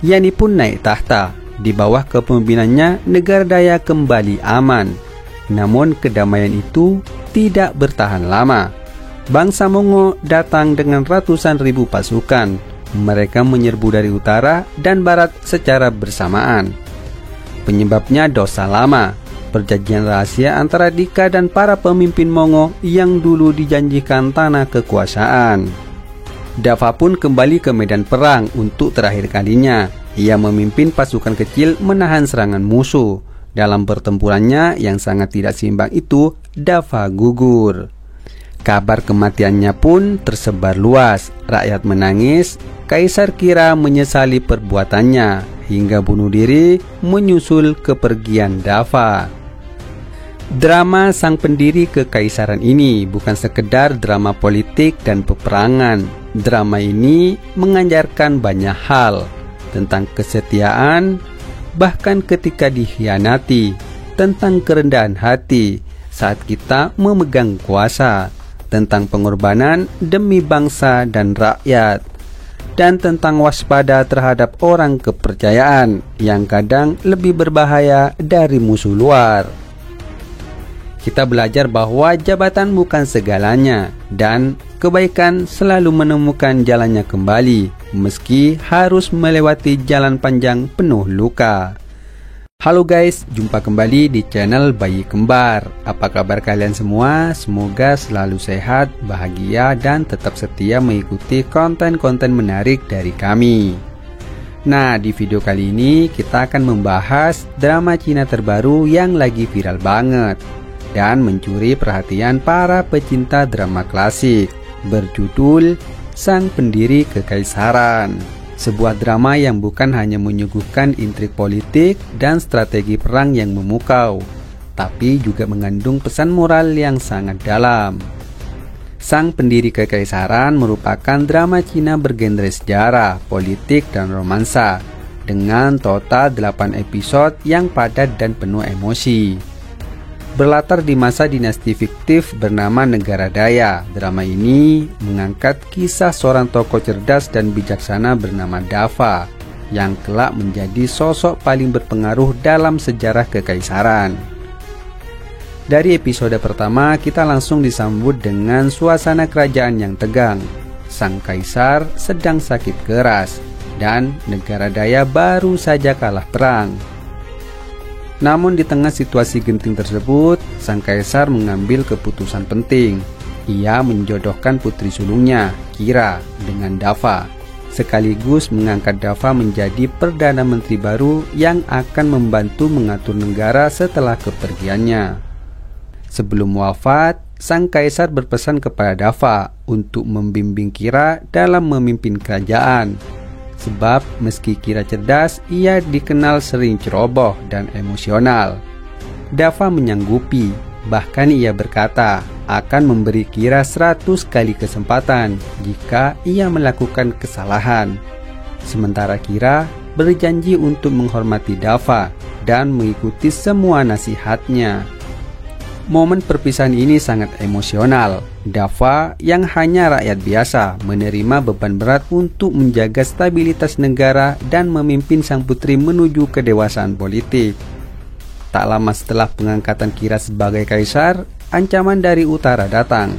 Yani pun naik tahta. Di bawah kepemimpinannya, negara Daya kembali aman. Namun kedamaian itu tidak bertahan lama. Bangsa Mongo datang dengan ratusan ribu pasukan. Mereka menyerbu dari utara dan barat secara bersamaan. Penyebabnya dosa lama, perjanjian rahasia antara Dika dan para pemimpin Mongo yang dulu dijanjikan tanah kekuasaan. Dava pun kembali ke medan perang untuk terakhir kalinya. Ia memimpin pasukan kecil menahan serangan musuh. Dalam pertempurannya yang sangat tidak seimbang itu, Dava gugur. Kabar kematiannya pun tersebar luas. Rakyat menangis. Kaisar Kira menyesali perbuatannya hingga bunuh diri menyusul kepergian Dava. Drama sang pendiri kekaisaran ini bukan sekedar drama politik dan peperangan. Drama ini mengajarkan banyak hal tentang kesetiaan, bahkan ketika dikhianati, tentang kerendahan hati saat kita memegang kuasa, tentang pengorbanan demi bangsa dan rakyat, dan tentang waspada terhadap orang kepercayaan yang kadang lebih berbahaya dari musuh luar. Kita belajar bahwa jabatan bukan segalanya dan kebaikan selalu menemukan jalannya kembali, meski harus melewati jalan panjang penuh luka. Halo guys, jumpa kembali di channel Bayi Kembar. Apa kabar kalian semua? Semoga selalu sehat, bahagia, dan tetap setia mengikuti konten-konten menarik dari kami. Nah, di video kali ini kita akan membahas drama Cina terbaru yang lagi viral banget dan mencuri perhatian para pecinta drama klasik, berjudul Sang Pendiri Kekaisaran. Sebuah drama yang bukan hanya menyuguhkan intrik politik dan strategi perang yang memukau, tapi juga mengandung pesan moral yang sangat dalam. Sang Pendiri Kekaisaran merupakan drama Cina bergenre sejarah, politik, dan romansa, dengan total 8 episode yang padat dan penuh emosi. Berlatar di masa dinasti fiktif bernama Negara Daya, drama ini mengangkat kisah seorang tokoh cerdas dan bijaksana bernama Dava yang kelak menjadi sosok paling berpengaruh dalam sejarah kekaisaran. Dari episode pertama, kita langsung disambut dengan suasana kerajaan yang tegang. Sang kaisar sedang sakit keras dan Negara Daya baru saja kalah perang. Namun di tengah situasi genting tersebut, sang kaisar mengambil keputusan penting. Ia menjodohkan putri sulungnya, Kira, dengan Dava, sekaligus mengangkat Dava menjadi Perdana Menteri baru yang akan membantu mengatur negara setelah kepergiannya. Sebelum wafat, sang kaisar berpesan kepada Dava untuk membimbing Kira dalam memimpin kerajaan. Sebab meski Kira cerdas, ia dikenal sering ceroboh dan emosional. Dava menyanggupi, bahkan ia berkata akan memberi Kira 100 kali kesempatan jika ia melakukan kesalahan. Sementara Kira berjanji untuk menghormati Dava dan mengikuti semua nasihatnya. Momen perpisahan ini sangat emosional. Dava yang hanya rakyat biasa menerima beban berat untuk menjaga stabilitas negara dan memimpin sang putri menuju kedewasaan politik. Tak lama setelah pengangkatan Kira sebagai kaisar, ancaman dari utara datang.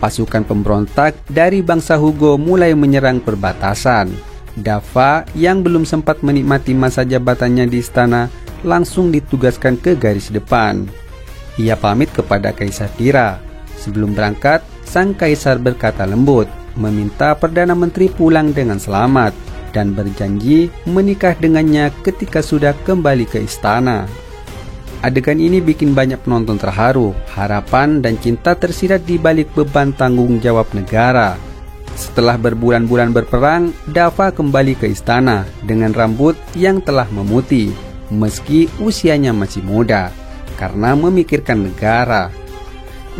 Pasukan pemberontak dari bangsa Hugo mulai menyerang perbatasan. Dava yang belum sempat menikmati masa jabatannya di istana langsung ditugaskan ke garis depan. Ia pamit kepada Kaisar Kira. Sebelum berangkat, sang kaisar berkata lembut, meminta Perdana Menteri pulang dengan selamat, dan berjanji menikah dengannya ketika sudah kembali ke istana. Adegan ini bikin banyak penonton terharu, harapan dan cinta tersirat di balik beban tanggung jawab negara. Setelah berbulan-bulan berperang, Dafa kembali ke istana dengan rambut yang telah memutih, meski usianya masih muda, karena memikirkan negara.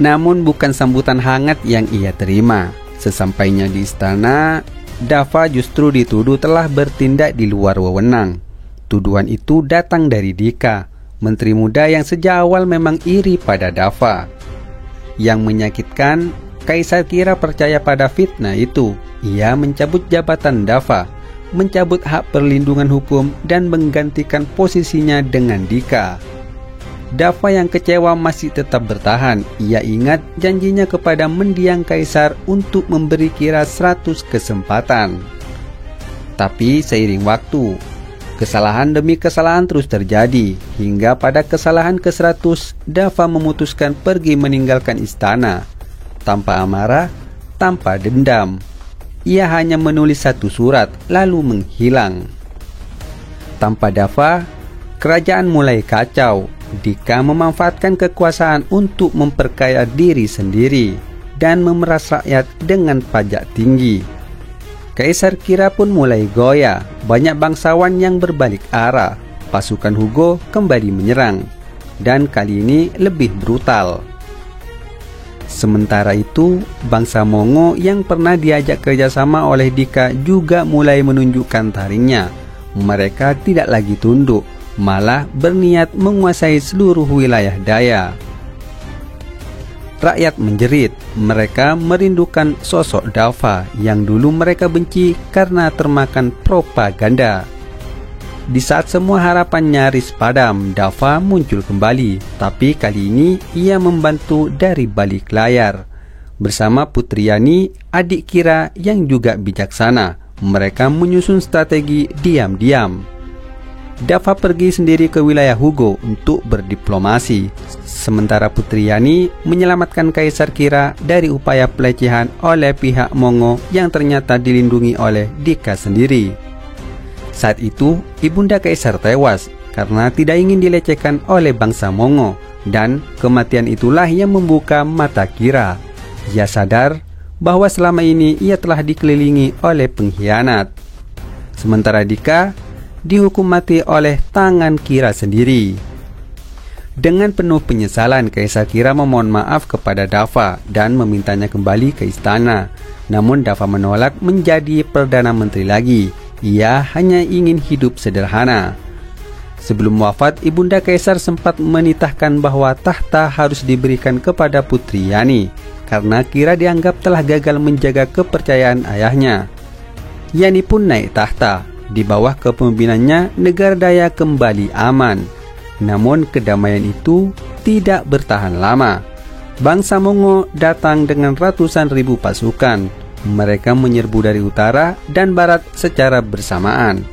Namun bukan sambutan hangat yang ia terima. Sesampainya di istana, Dafa justru dituduh telah bertindak di luar wewenang. Tuduhan itu datang dari Dika, menteri muda yang sejak awal memang iri pada Dafa. Yang menyakitkan, Kaisar kira percaya pada fitnah itu. Ia mencabut jabatan Dafa, mencabut hak perlindungan hukum, dan menggantikan posisinya dengan Dika. Dafa yang kecewa masih tetap bertahan. Ia ingat janjinya kepada mendiang Kaisar untuk memberi Kira 100 kesempatan. Tapi seiring waktu, kesalahan demi kesalahan terus terjadi, hingga pada kesalahan ke-100, Dafa memutuskan pergi meninggalkan istana. Tanpa amarah, tanpa dendam. Ia hanya menulis satu surat, lalu menghilang. Tanpa Dafa, kerajaan mulai kacau. Dika memanfaatkan kekuasaan untuk memperkaya diri sendiri dan memeras rakyat dengan pajak tinggi. Kaisar Kira pun mulai goyah. Banyak bangsawan yang berbalik arah. Pasukan Hugo kembali menyerang, dan kali ini lebih brutal. Sementara itu, bangsa Mongo yang pernah diajak kerjasama oleh Dika juga mulai menunjukkan taringnya. Mereka tidak lagi tunduk, malah berniat menguasai seluruh wilayah Daya. Rakyat menjerit. Mereka merindukan sosok Dafa yang dulu mereka benci karena termakan propaganda. Di saat semua harapan nyaris padam, Dafa muncul kembali. Tapi kali ini ia membantu dari balik layar. Bersama Putri Yani, adik Kira yang juga bijaksana, mereka menyusun strategi diam-diam. Dafa pergi sendiri ke wilayah Hugo untuk berdiplomasi. Sementara Putri Yani menyelamatkan Kaisar Kira dari upaya pelecehan oleh pihak Mongo yang ternyata dilindungi oleh Dika sendiri. Saat itu, ibunda Kaisar tewas karena tidak ingin dilecehkan oleh bangsa Mongo, dan kematian itulah yang membuka mata Kira. Ia sadar bahwa selama ini ia telah dikelilingi oleh pengkhianat. Sementara Dika dihukum mati oleh tangan Kira sendiri. Dengan penuh penyesalan, Kaisar Kira memohon maaf kepada Dafa dan memintanya kembali ke istana. Namun Dafa menolak menjadi Perdana Menteri lagi. Ia hanya ingin hidup sederhana. Sebelum wafat, ibunda Kaisar sempat menitahkan bahwa tahta harus diberikan kepada Putri Yani, karena Kira dianggap telah gagal menjaga kepercayaan ayahnya. Yani pun naik tahta. Di bawah kepemimpinannya, negara Daya kembali aman. Namun kedamaian itu tidak bertahan lama. Bangsa Mongo datang dengan ratusan ribu pasukan. Mereka menyerbu dari utara dan barat secara bersamaan.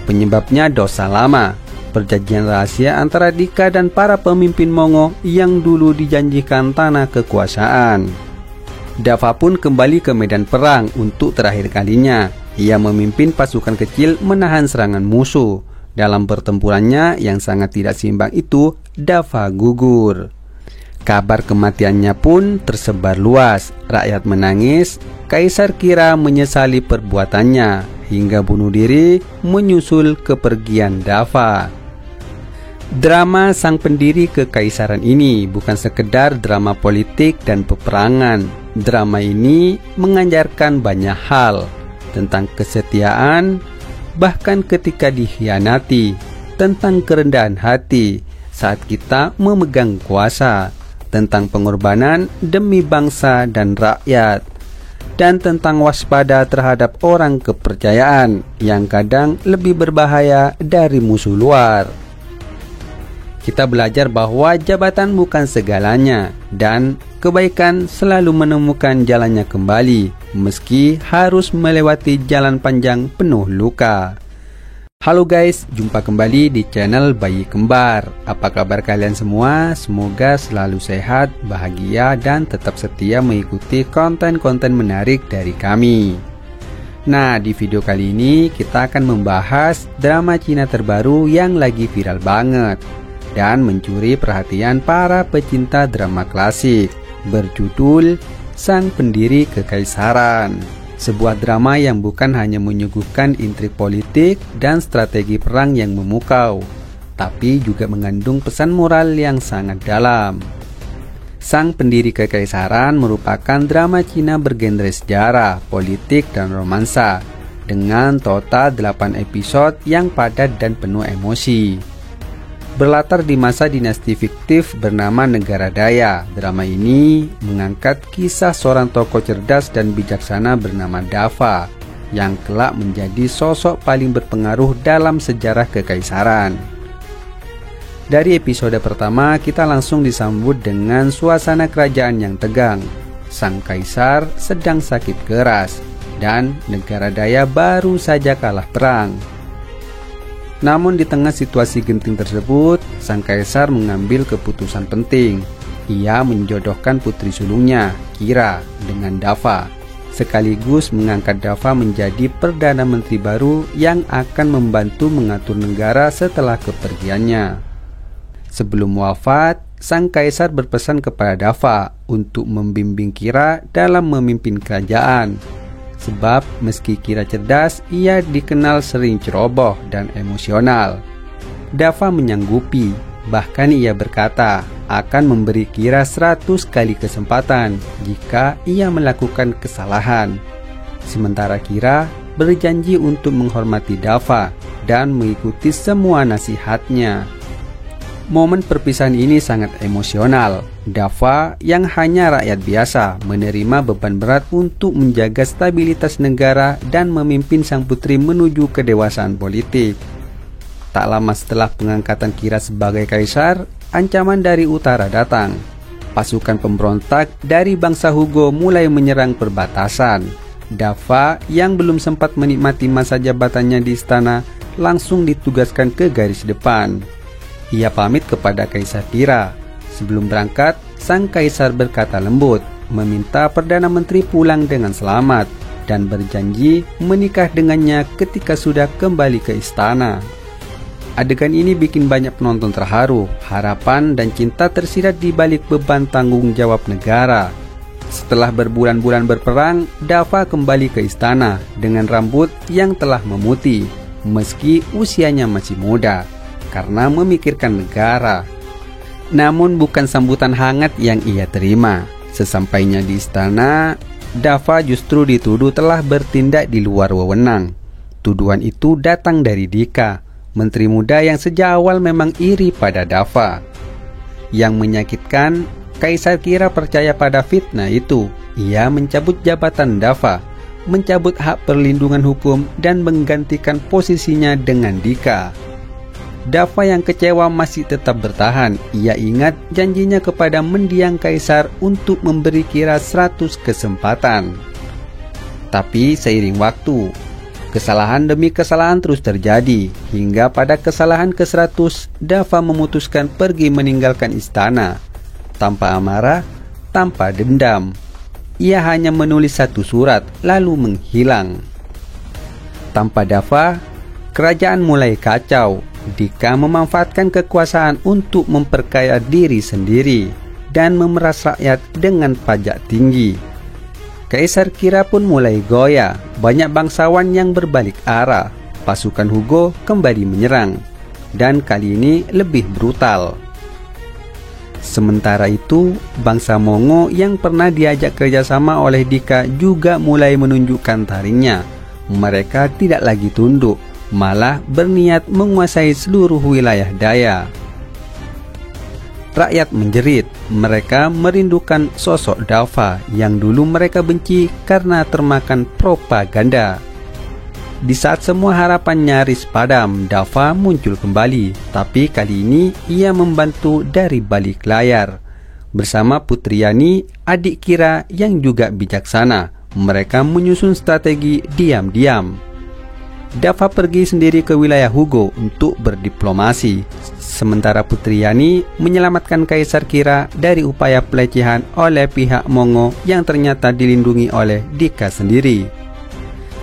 Penyebabnya dosa lama, perjanjian rahasia antara Dika dan para pemimpin Mongo yang dulu dijanjikan tanah kekuasaan. Dafa pun kembali ke medan perang untuk terakhir kalinya. Ia memimpin pasukan kecil menahan serangan musuh. Dalam pertempurannya yang sangat tidak seimbang itu, Dafa gugur. Kabar kematiannya pun tersebar luas. Rakyat menangis. Kaisar Kira menyesali perbuatannya hingga bunuh diri menyusul kepergian Dafa. Drama sang pendiri kekaisaran ini bukan sekedar drama politik dan peperangan. Drama ini mengajarkan banyak hal tentang kesetiaan, bahkan ketika dikhianati, tentang kerendahan hati saat kita memegang kuasa, tentang pengorbanan demi bangsa dan rakyat, dan tentang waspada terhadap orang kepercayaan yang kadang lebih berbahaya dari musuh luar. Kita belajar bahwa jabatan bukan segalanya, dan kebaikan selalu menemukan jalannya kembali, meski harus melewati jalan panjang penuh luka. Halo guys, jumpa kembali di channel Bayi Kembar. Apa kabar kalian semua? Semoga selalu sehat, bahagia, dan tetap setia mengikuti konten-konten menarik dari kami. Nah, di video kali ini kita akan membahas drama Cina terbaru yang lagi viral banget dan mencuri perhatian para pecinta drama klasik, berjudul Sang Pendiri Kekaisaran. Sebuah drama yang bukan hanya menyuguhkan intrik politik dan strategi perang yang memukau, tapi juga mengandung pesan moral yang sangat dalam. Sang Pendiri Kekaisaran merupakan drama Cina bergenre sejarah, politik, dan romansa dengan total 8 episode yang padat dan penuh emosi. Berlatar di masa dinasti fiktif bernama Negara Daya, drama ini mengangkat kisah seorang tokoh cerdas dan bijaksana bernama Dafa yang kelak menjadi sosok paling berpengaruh dalam sejarah kekaisaran. Dari episode pertama, kita langsung disambut dengan suasana kerajaan yang tegang. Sang kaisar sedang sakit keras dan Negara Daya baru saja kalah perang. Namun di tengah situasi genting tersebut, sang kaisar mengambil keputusan penting. Ia menjodohkan putri sulungnya, Kira, dengan Dafa, sekaligus mengangkat Dafa menjadi Perdana Menteri baru yang akan membantu mengatur negara setelah kepergiannya. Sebelum wafat, sang kaisar berpesan kepada Dafa untuk membimbing Kira dalam memimpin kerajaan. Sebab meski Kira cerdas, ia dikenal sering ceroboh dan emosional. Dafa menyanggupi, bahkan ia berkata akan memberi Kira 100 kali kesempatan jika ia melakukan kesalahan. Sementara Kira berjanji untuk menghormati Dafa dan mengikuti semua nasihatnya. Momen perpisahan ini sangat emosional. Dafa yang hanya rakyat biasa menerima beban berat untuk menjaga stabilitas negara dan memimpin sang putri menuju kedewasaan politik. Tak lama setelah pengangkatan Kira sebagai kaisar, ancaman dari utara datang. Pasukan pemberontak dari bangsa Hugo mulai menyerang perbatasan. Dafa yang belum sempat menikmati masa jabatannya di istana langsung ditugaskan ke garis depan. Ia pamit kepada Kaisar Kira. Sebelum berangkat, sang kaisar berkata lembut, meminta Perdana Menteri pulang dengan selamat, dan berjanji menikah dengannya ketika sudah kembali ke istana. Adegan ini bikin banyak penonton terharu, harapan dan cinta tersirat di balik beban tanggung jawab negara. Setelah berbulan-bulan berperang, Dafa kembali ke istana dengan rambut yang telah memutih, meski usianya masih muda, karena memikirkan negara. Namun bukan sambutan hangat yang ia terima. Sesampainya di istana, Dafa justru dituduh telah bertindak di luar wewenang. Tuduhan itu datang dari Dika, menteri muda yang sejak awal memang iri pada Dafa. Yang menyakitkan, Kaisar Kira percaya pada fitnah itu. Ia mencabut jabatan Dafa, mencabut hak perlindungan hukum, dan menggantikan posisinya dengan Dika. Dafa yang kecewa masih tetap bertahan. Ia ingat janjinya kepada mendiang kaisar untuk memberi Kira 100 kesempatan. Tapi seiring waktu, kesalahan demi kesalahan terus terjadi. Hingga pada kesalahan ke-100, Dafa memutuskan pergi meninggalkan istana. Tanpa amarah, tanpa dendam. Ia hanya menulis 1 surat, lalu menghilang. Tanpa Dafa, kerajaan mulai kacau. Dika memanfaatkan kekuasaan untuk memperkaya diri sendiri dan memeras rakyat dengan pajak tinggi. Kaisar Kira pun mulai goyah. Banyak bangsawan yang berbalik arah. Pasukan Hugo kembali menyerang, dan kali ini lebih brutal. Sementara itu, bangsa Mongo yang pernah diajak kerjasama oleh Dika juga mulai menunjukkan taringnya. Mereka tidak lagi tunduk, malah berniat menguasai seluruh wilayah Daya. Rakyat menjerit. Mereka merindukan sosok Dafa yang dulu mereka benci karena termakan propaganda. Di saat semua harapan nyaris padam, Dafa muncul kembali. Tapi kali ini ia membantu dari balik layar. Bersama Putri Yani, adik Kira yang juga bijaksana, mereka menyusun strategi diam-diam. Dafa pergi sendiri ke wilayah Hugo untuk berdiplomasi, sementara Putri Yani menyelamatkan Kaisar Kira dari upaya pelecehan oleh pihak Mongo yang ternyata dilindungi oleh Dika sendiri.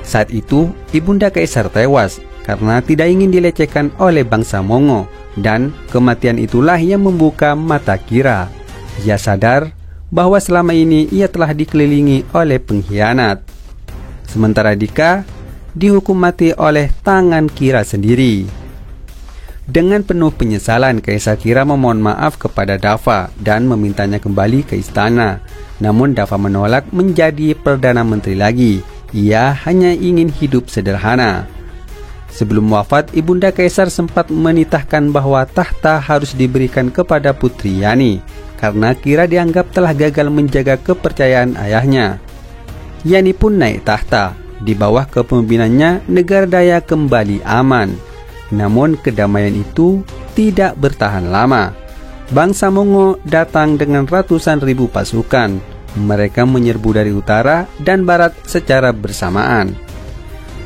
Saat itu, ibunda Kaisar tewas karena tidak ingin dilecehkan oleh bangsa Mongo, dan kematian itulah yang membuka mata Kira. Ia sadar bahwa selama ini ia telah dikelilingi oleh pengkhianat. Sementara Dika dihukum mati oleh tangan Kira sendiri. Dengan penuh penyesalan, Kaisar Kira memohon maaf kepada Dava dan memintanya kembali ke istana. Namun Dava menolak menjadi Perdana Menteri lagi. Ia hanya ingin hidup sederhana. Sebelum wafat, Ibunda Kaisar sempat menitahkan bahwa tahta harus diberikan kepada putri Yani, karena Kira dianggap telah gagal menjaga kepercayaan ayahnya. Yani pun naik tahta. Di bawah kepemimpinannya, negara Daya kembali aman. Namun kedamaian itu tidak bertahan lama. Bangsa Mongo datang dengan ratusan ribu pasukan. Mereka menyerbu dari utara dan barat secara bersamaan.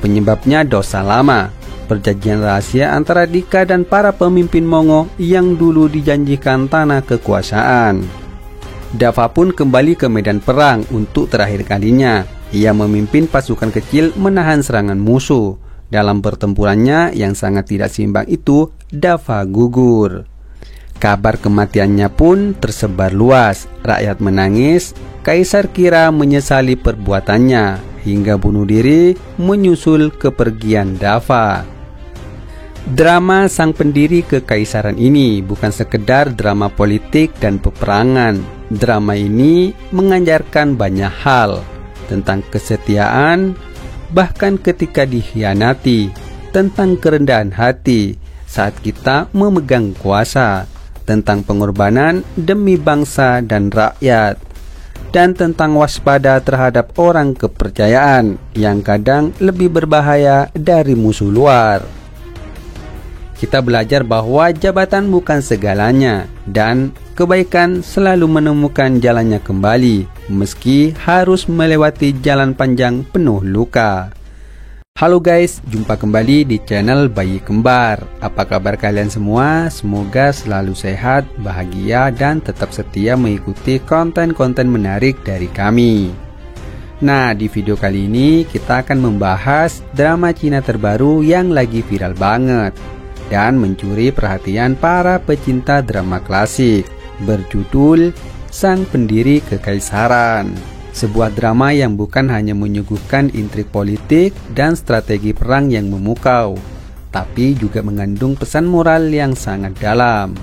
Penyebabnya dosa lama, perjanjian rahasia antara Dika dan para pemimpin Mongo yang dulu dijanjikan tanah kekuasaan. Dava pun kembali ke medan perang untuk terakhir kalinya. Ia memimpin pasukan kecil menahan serangan musuh. Dalam pertempurannya yang sangat tidak seimbang itu, Dava gugur. Kabar kematiannya pun tersebar luas. Rakyat menangis. Kaisar Kira menyesali perbuatannya hingga bunuh diri menyusul kepergian Dava. Drama sang pendiri kekaisaran ini bukan sekedar drama politik dan peperangan. Drama ini mengajarkan banyak hal tentang kesetiaan, bahkan ketika dikhianati, tentang kerendahan hati saat kita memegang kuasa, tentang pengorbanan demi bangsa dan rakyat, dan tentang waspada terhadap orang kepercayaan yang kadang lebih berbahaya dari musuh luar. Kita belajar bahwa jabatan bukan segalanya dan kebaikan selalu menemukan jalannya kembali meski harus melewati jalan panjang penuh luka. Halo guys, jumpa kembali di channel Bayi Kembar. Apa kabar kalian semua? Semoga selalu sehat, bahagia, dan tetap setia mengikuti konten-konten menarik dari kami. Nah, di video kali ini kita akan membahas drama Cina terbaru yang lagi viral banget dan mencuri perhatian para pecinta drama klasik, berjudul Sang Pendiri Kekaisaran. Sebuah drama yang bukan hanya menyuguhkan intrik politik dan strategi perang yang memukau, tapi juga mengandung pesan moral yang sangat dalam.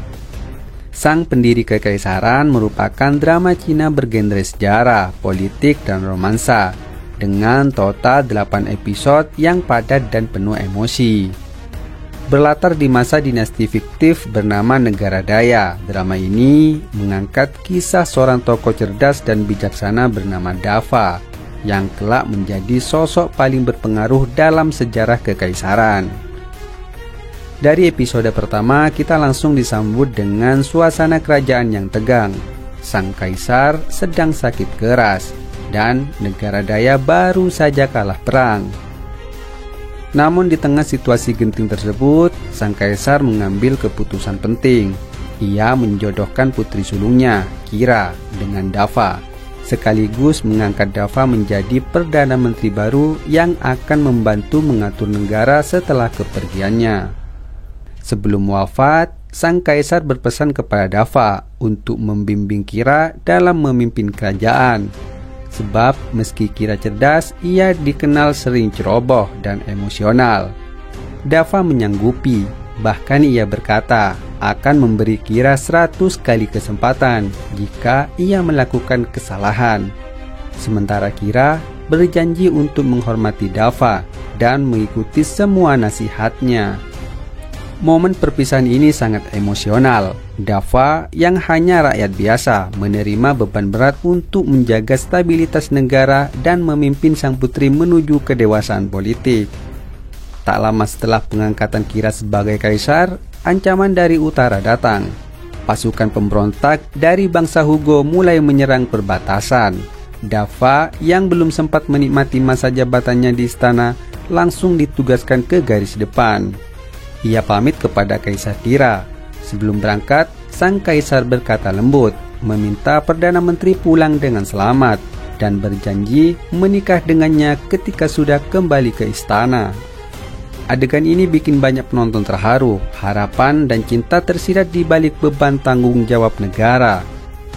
Sang Pendiri Kekaisaran merupakan drama Cina bergenre sejarah, politik, dan romansa, dengan total 8 episode yang padat dan penuh emosi. Berlatar di masa dinasti fiktif bernama Negara Daya, drama ini mengangkat kisah seorang tokoh cerdas dan bijaksana bernama Dava yang kelak menjadi sosok paling berpengaruh dalam sejarah kekaisaran. Dari episode pertama, kita langsung disambut dengan suasana kerajaan yang tegang. Sang kaisar sedang sakit keras dan Negara Daya baru saja kalah perang. Namun di tengah situasi genting tersebut, sang kaisar mengambil keputusan penting. Ia menjodohkan putri sulungnya, Kira, dengan Dava, sekaligus mengangkat Dava menjadi Perdana Menteri baru yang akan membantu mengatur negara setelah kepergiannya. Sebelum wafat, sang kaisar berpesan kepada Dava untuk membimbing Kira dalam memimpin kerajaan. Sebab meski Kira cerdas, ia dikenal sering ceroboh dan emosional. Dava menyanggupi, bahkan ia berkata akan memberi Kira 100 kali kesempatan jika ia melakukan kesalahan. Sementara Kira berjanji untuk menghormati Dava dan mengikuti semua nasihatnya. Momen perpisahan ini sangat emosional. Dava yang hanya rakyat biasa menerima beban berat untuk menjaga stabilitas negara dan memimpin sang putri menuju kedewasaan politik. Tak lama setelah pengangkatan Kira sebagai kaisar, ancaman dari utara datang. Pasukan pemberontak dari bangsa Hugo mulai menyerang perbatasan. Dava yang belum sempat menikmati masa jabatannya di istana langsung ditugaskan ke garis depan. Ia pamit kepada Kaisar Kira. Sebelum berangkat, sang kaisar berkata lembut, meminta Perdana Menteri pulang dengan selamat, dan berjanji menikah dengannya ketika sudah kembali ke istana. Adegan ini bikin banyak penonton terharu, harapan dan cinta tersirat di balik beban tanggung jawab negara.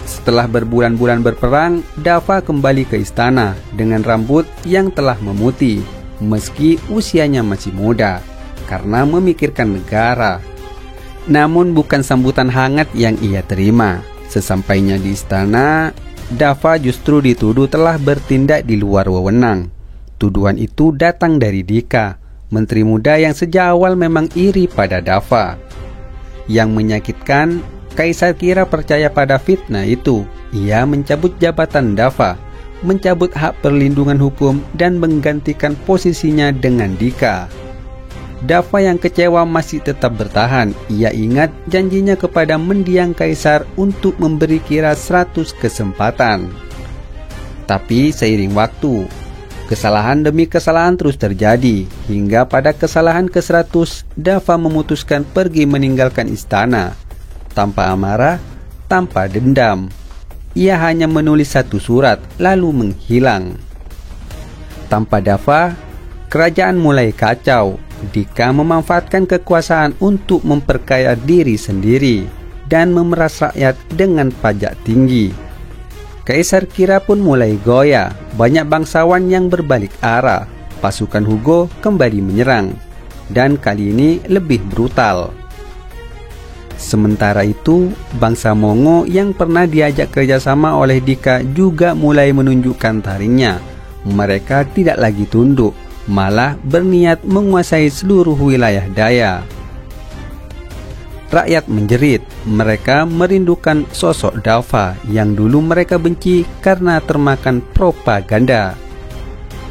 Setelah berbulan-bulan berperang, Dafa kembali ke istana dengan rambut yang telah memutih, meski usianya masih muda, karena memikirkan negara. Namun bukan sambutan hangat yang ia terima. Sesampainya di istana, Dafa justru dituduh telah bertindak di luar wewenang. Tuduhan itu datang dari Dika, menteri muda yang sejak awal memang iri pada Dafa. Yang menyakitkan, Kaisar kira percaya pada fitnah itu. Ia mencabut jabatan Dafa, mencabut hak perlindungan hukum, dan menggantikan posisinya dengan Dika. Dafa yang kecewa masih tetap bertahan. Ia ingat janjinya kepada mendiang Kaisar untuk memberi Kira 100 kesempatan. Tapi seiring waktu, kesalahan demi kesalahan terus terjadi. Hingga pada kesalahan ke-100, Dafa memutuskan pergi meninggalkan istana. Tanpa amarah, tanpa dendam. Ia hanya menulis satu surat, lalu menghilang. Tanpa Dafa, kerajaan mulai kacau. Dika memanfaatkan kekuasaan untuk memperkaya diri sendiri dan memeras rakyat dengan pajak tinggi. Kaisar Kira pun mulai goyah. Banyak bangsawan yang berbalik arah. Pasukan Hugo kembali menyerang, dan kali ini lebih brutal. Sementara itu, bangsa Mongo yang pernah diajak kerjasama oleh Dika juga mulai menunjukkan taringnya. Mereka tidak lagi tunduk, malah berniat menguasai seluruh wilayah Daya. Rakyat menjerit. Mereka merindukan sosok Dafa yang dulu mereka benci karena termakan propaganda.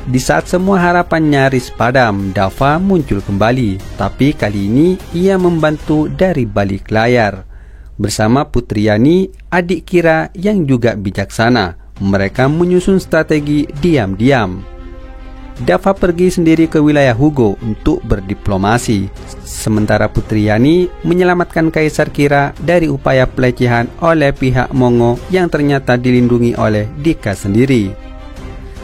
Di saat semua harapan nyaris padam, Dafa muncul kembali. Tapi kali ini ia membantu dari balik layar. Bersama Putri Yani, adik Kira yang juga bijaksana, mereka menyusun strategi diam-diam. Dafa pergi sendiri ke wilayah Hugo untuk berdiplomasi. Sementara Putri Yani menyelamatkan Kaisar Kira dari upaya pelecehan oleh pihak Mongo yang ternyata dilindungi oleh Dika sendiri.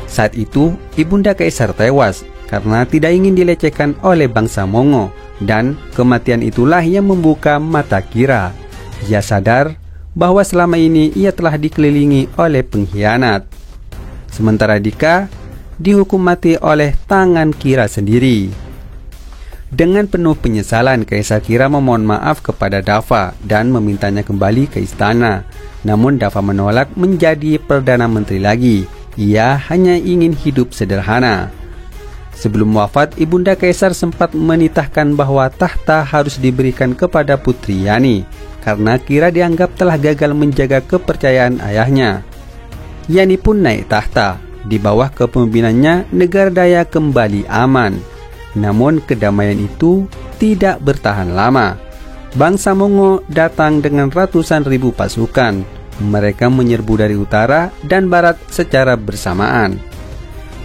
Saat itu, ibunda Kaisar tewas karena tidak ingin dilecehkan oleh bangsa Mongo, dan kematian itulah yang membuka mata Kira. Ia sadar bahwa selama ini ia telah dikelilingi oleh pengkhianat. Sementara Dika dihukum mati oleh tangan Kira sendiri. Dengan penuh penyesalan, Kaisar Kira memohon maaf kepada Dafa dan memintanya kembali ke istana. Namun Dafa menolak menjadi Perdana Menteri lagi. Ia hanya ingin hidup sederhana. Sebelum wafat, ibunda Kaisar sempat menitahkan bahwa tahta harus diberikan kepada Putri Yani karena Kira dianggap telah gagal menjaga kepercayaan ayahnya. Yani pun naik tahta. Di bawah kepemimpinannya, negara Daya kembali aman. Namun kedamaian itu tidak bertahan lama. Bangsa Mongo datang dengan ratusan ribu pasukan. Mereka menyerbu dari utara dan barat secara bersamaan.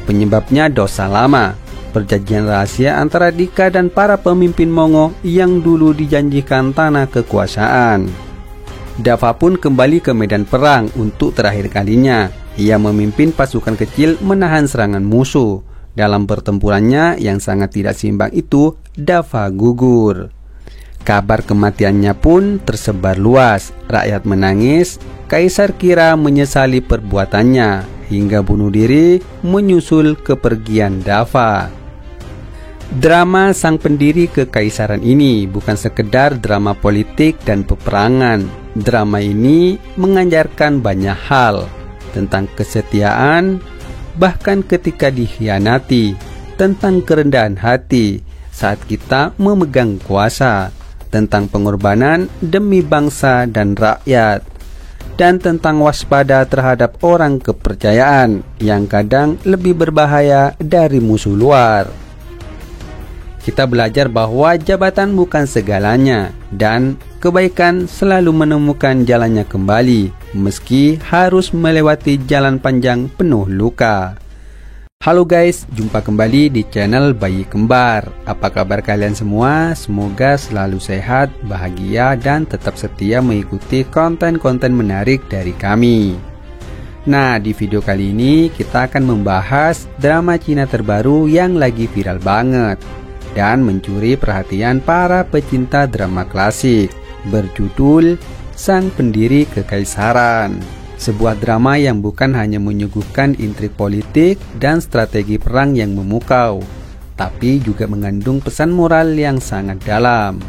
Penyebabnya dosa lama, perjanjian rahasia antara Dika dan para pemimpin Mongo yang dulu dijanjikan tanah kekuasaan. Dafa pun kembali ke medan perang untuk terakhir kalinya. Ia memimpin pasukan kecil menahan serangan musuh. Dalam pertempurannya yang sangat tidak seimbang itu, Dafa gugur. Kabar kematiannya pun tersebar luas. Rakyat menangis. Kaisar Kira menyesali perbuatannya hingga bunuh diri menyusul kepergian Dafa. Drama sang pendiri kekaisaran ini bukan sekedar drama politik dan peperangan. Drama ini mengajarkan banyak hal tentang kesetiaan, bahkan ketika dikhianati, tentang kerendahan hati saat kita memegang kuasa, tentang pengorbanan demi bangsa dan rakyat, dan tentang waspada terhadap orang kepercayaan yang kadang lebih berbahaya dari musuh luar. Kita belajar bahwa jabatan bukan segalanya dan kebaikan selalu menemukan jalannya kembali meski harus melewati jalan panjang penuh luka. Halo guys, jumpa kembali di channel Bayi Kembar. Apa kabar kalian semua? Semoga selalu sehat, bahagia, dan tetap setia mengikuti konten-konten menarik dari kami. Nah, di video kali ini kita akan membahas drama Cina terbaru yang lagi viral banget dan mencuri perhatian para pecinta drama klasik, berjudul sang pendiri kekaisaran. Sebuah drama yang bukan hanya menyuguhkan intrik politik dan strategi perang yang memukau, tapi juga mengandung pesan moral yang sangat dalam.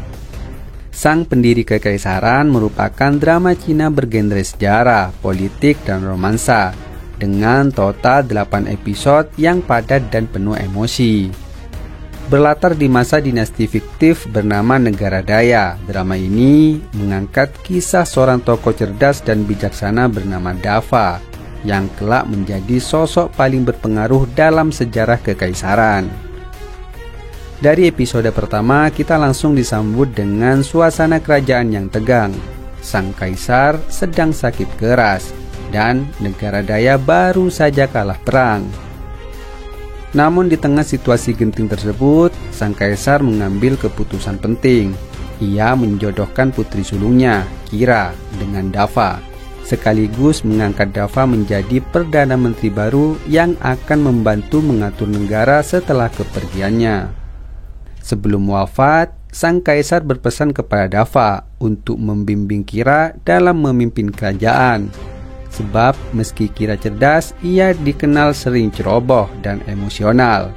Sang pendiri kekaisaran merupakan drama Cina bergenre sejarah, politik, dan romansa dengan total 8 episode yang padat dan penuh emosi. Berlatar di masa dinasti fiktif bernama Negara Daya, drama ini mengangkat kisah seorang tokoh cerdas dan bijaksana bernama Dava yang kelak menjadi sosok paling berpengaruh dalam sejarah kekaisaran. Dari episode pertama, kita langsung disambut dengan suasana kerajaan yang tegang. Sang kaisar sedang sakit keras dan Negara Daya baru saja kalah perang. Namun di tengah situasi genting tersebut, sang kaisar mengambil keputusan penting. Ia menjodohkan putri sulungnya, Kira, dengan Dava, sekaligus mengangkat Dava menjadi Perdana Menteri baru yang akan membantu mengatur negara setelah kepergiannya. Sebelum wafat, sang kaisar berpesan kepada Dava untuk membimbing Kira dalam memimpin kerajaan. Sebab meski Kira cerdas, ia dikenal sering ceroboh dan emosional.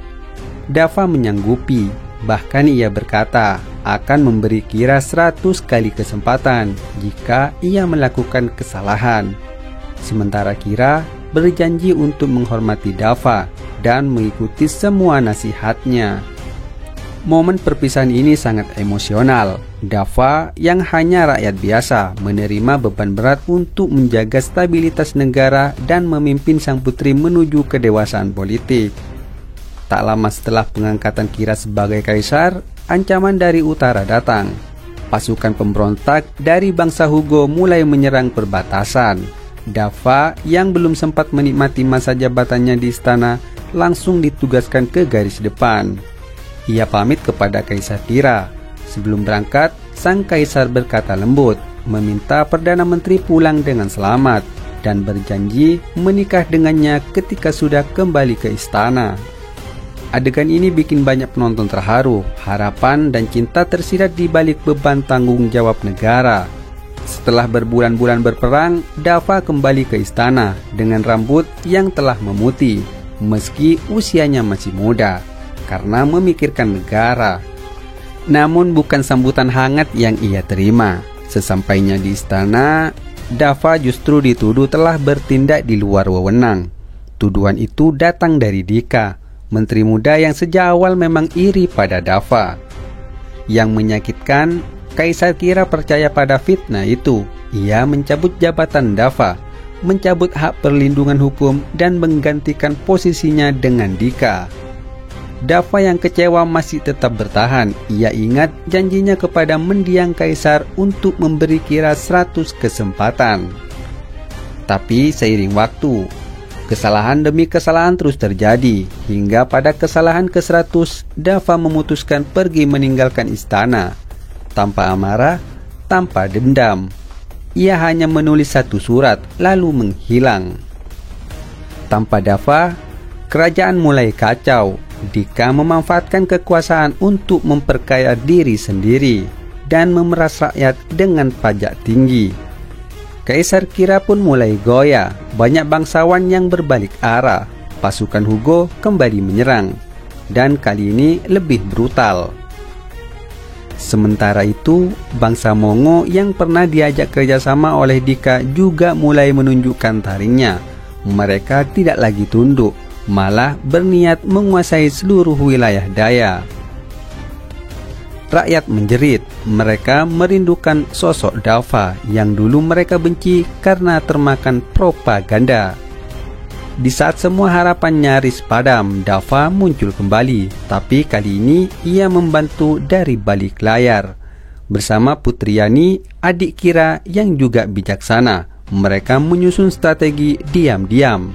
Dava menyanggupi, bahkan ia berkata akan memberi Kira 100 kali kesempatan jika ia melakukan kesalahan. Sementara Kira berjanji untuk menghormati Dava dan mengikuti semua nasihatnya. Momen perpisahan ini sangat emosional. Dava yang hanya rakyat biasa menerima beban berat untuk menjaga stabilitas negara dan memimpin sang putri menuju kedewasaan politik. Tak lama setelah pengangkatan Kira sebagai kaisar, ancaman dari utara datang. Pasukan pemberontak dari bangsa Hugo mulai menyerang perbatasan. Dava yang belum sempat menikmati masa jabatannya di istana langsung ditugaskan ke garis depan. Ia pamit kepada Kaisar Kira. Sebelum berangkat, sang kaisar berkata lembut, meminta Perdana Menteri pulang dengan selamat, dan berjanji menikah dengannya ketika sudah kembali ke istana. Adegan ini bikin banyak penonton terharu, harapan dan cinta tersirat di balik beban tanggung jawab negara. Setelah berbulan-bulan berperang, Dava kembali ke istana dengan rambut yang telah memutih, meski usianya masih muda, karena memikirkan negara. Namun bukan sambutan hangat yang ia terima. Sesampainya di istana, Dava justru dituduh telah bertindak di luar wewenang. Tuduhan itu datang dari Dika, menteri muda yang sejak awal memang iri pada Dava. Yang menyakitkan, Kaisar Kira percaya pada fitnah itu. Ia mencabut jabatan Dava, mencabut hak perlindungan hukum, dan menggantikan posisinya dengan Dika. Dava yang kecewa masih tetap bertahan. Ia ingat janjinya kepada mendiang kaisar untuk memberi Kira 100 kesempatan. Tapi seiring waktu, kesalahan demi kesalahan terus terjadi. Hingga pada kesalahan ke-100, Dava memutuskan pergi meninggalkan istana. Tanpa amarah, tanpa dendam. Ia hanya menulis satu surat, lalu menghilang. Tanpa Dava, kerajaan mulai kacau. Dika memanfaatkan kekuasaan untuk memperkaya diri sendiri dan memeras rakyat dengan pajak tinggi. Kaisar Kira pun mulai goyah. Banyak bangsawan yang berbalik arah. Pasukan Hugo kembali menyerang, dan kali ini lebih brutal. Sementara itu, bangsa Mongo yang pernah diajak kerjasama oleh Dika juga mulai menunjukkan taringnya. Mereka tidak lagi tunduk, malah berniat menguasai seluruh wilayah Daya. Rakyat menjerit. Mereka merindukan sosok Dava yang dulu mereka benci karena termakan propaganda. Di saat semua harapan nyaris padam, Dava muncul kembali. Tapi kali ini ia membantu dari balik layar. Bersama Putri Yani, adik Kira yang juga bijaksana, mereka menyusun strategi diam-diam.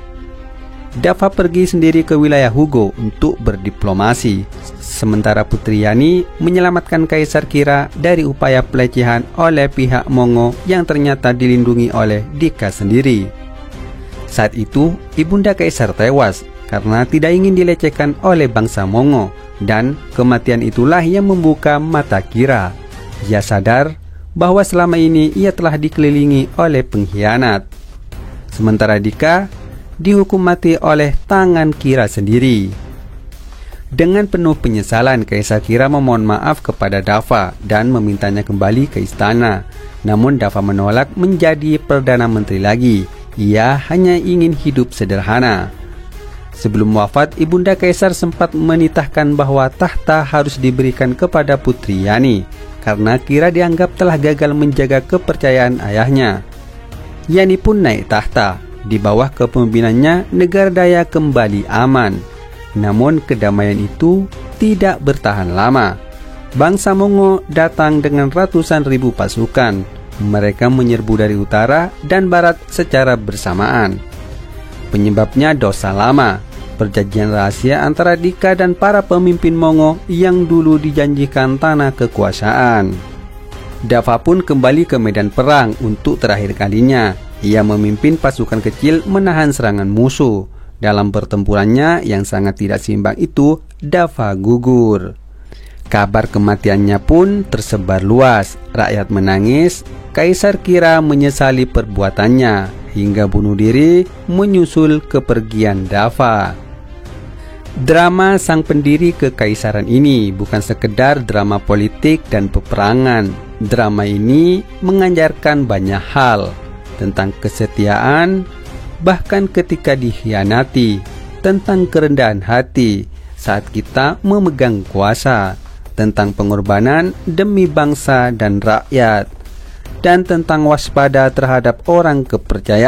Dava pergi sendiri ke wilayah Hugo untuk berdiplomasi, sementara Putri Yani menyelamatkan Kaisar Kira dari upaya pelecehan oleh pihak Mongo yang ternyata dilindungi oleh Dika sendiri. Saat itu, ibunda Kaisar tewas karena tidak ingin dilecehkan oleh bangsa Mongo, dan kematian itulah yang membuka mata Kira. Ia sadar bahwa selama ini ia telah dikelilingi oleh pengkhianat. Sementara Dika dihukum mati oleh tangan Kira sendiri. Dengan penuh penyesalan, Kaisar Kira memohon maaf kepada Dava dan memintanya kembali ke istana. Namun Dava menolak menjadi Perdana Menteri lagi. Ia hanya ingin hidup sederhana. Sebelum wafat, Ibunda Kaisar sempat menitahkan bahwa tahta harus diberikan kepada putri Yani, karena Kira dianggap telah gagal menjaga kepercayaan ayahnya. Yani pun naik tahta. Di bawah kepemimpinannya, negara Daya kembali aman. Namun kedamaian itu tidak bertahan lama. Bangsa Mongo datang dengan ratusan ribu pasukan. Mereka menyerbu dari utara dan barat secara bersamaan. Penyebabnya dosa lama, perjanjian rahasia antara Dika dan para pemimpin Mongo yang dulu dijanjikan tanah kekuasaan. Dava pun kembali ke medan perang untuk terakhir kalinya. Ia memimpin pasukan kecil menahan serangan musuh. Dalam pertempurannya yang sangat tidak seimbang itu, Dava gugur. Kabar kematiannya pun tersebar luas. Rakyat menangis. Kaisar Kira menyesali perbuatannya hingga bunuh diri menyusul kepergian Dava. Drama sang pendiri kekaisaran ini bukan sekedar drama politik dan peperangan. Drama ini mengajarkan banyak hal tentang kesetiaan, bahkan ketika dikhianati, tentang kerendahan hati saat kita memegang kuasa, tentang pengorbanan demi bangsa dan rakyat, dan tentang waspada terhadap orang kepercayaan.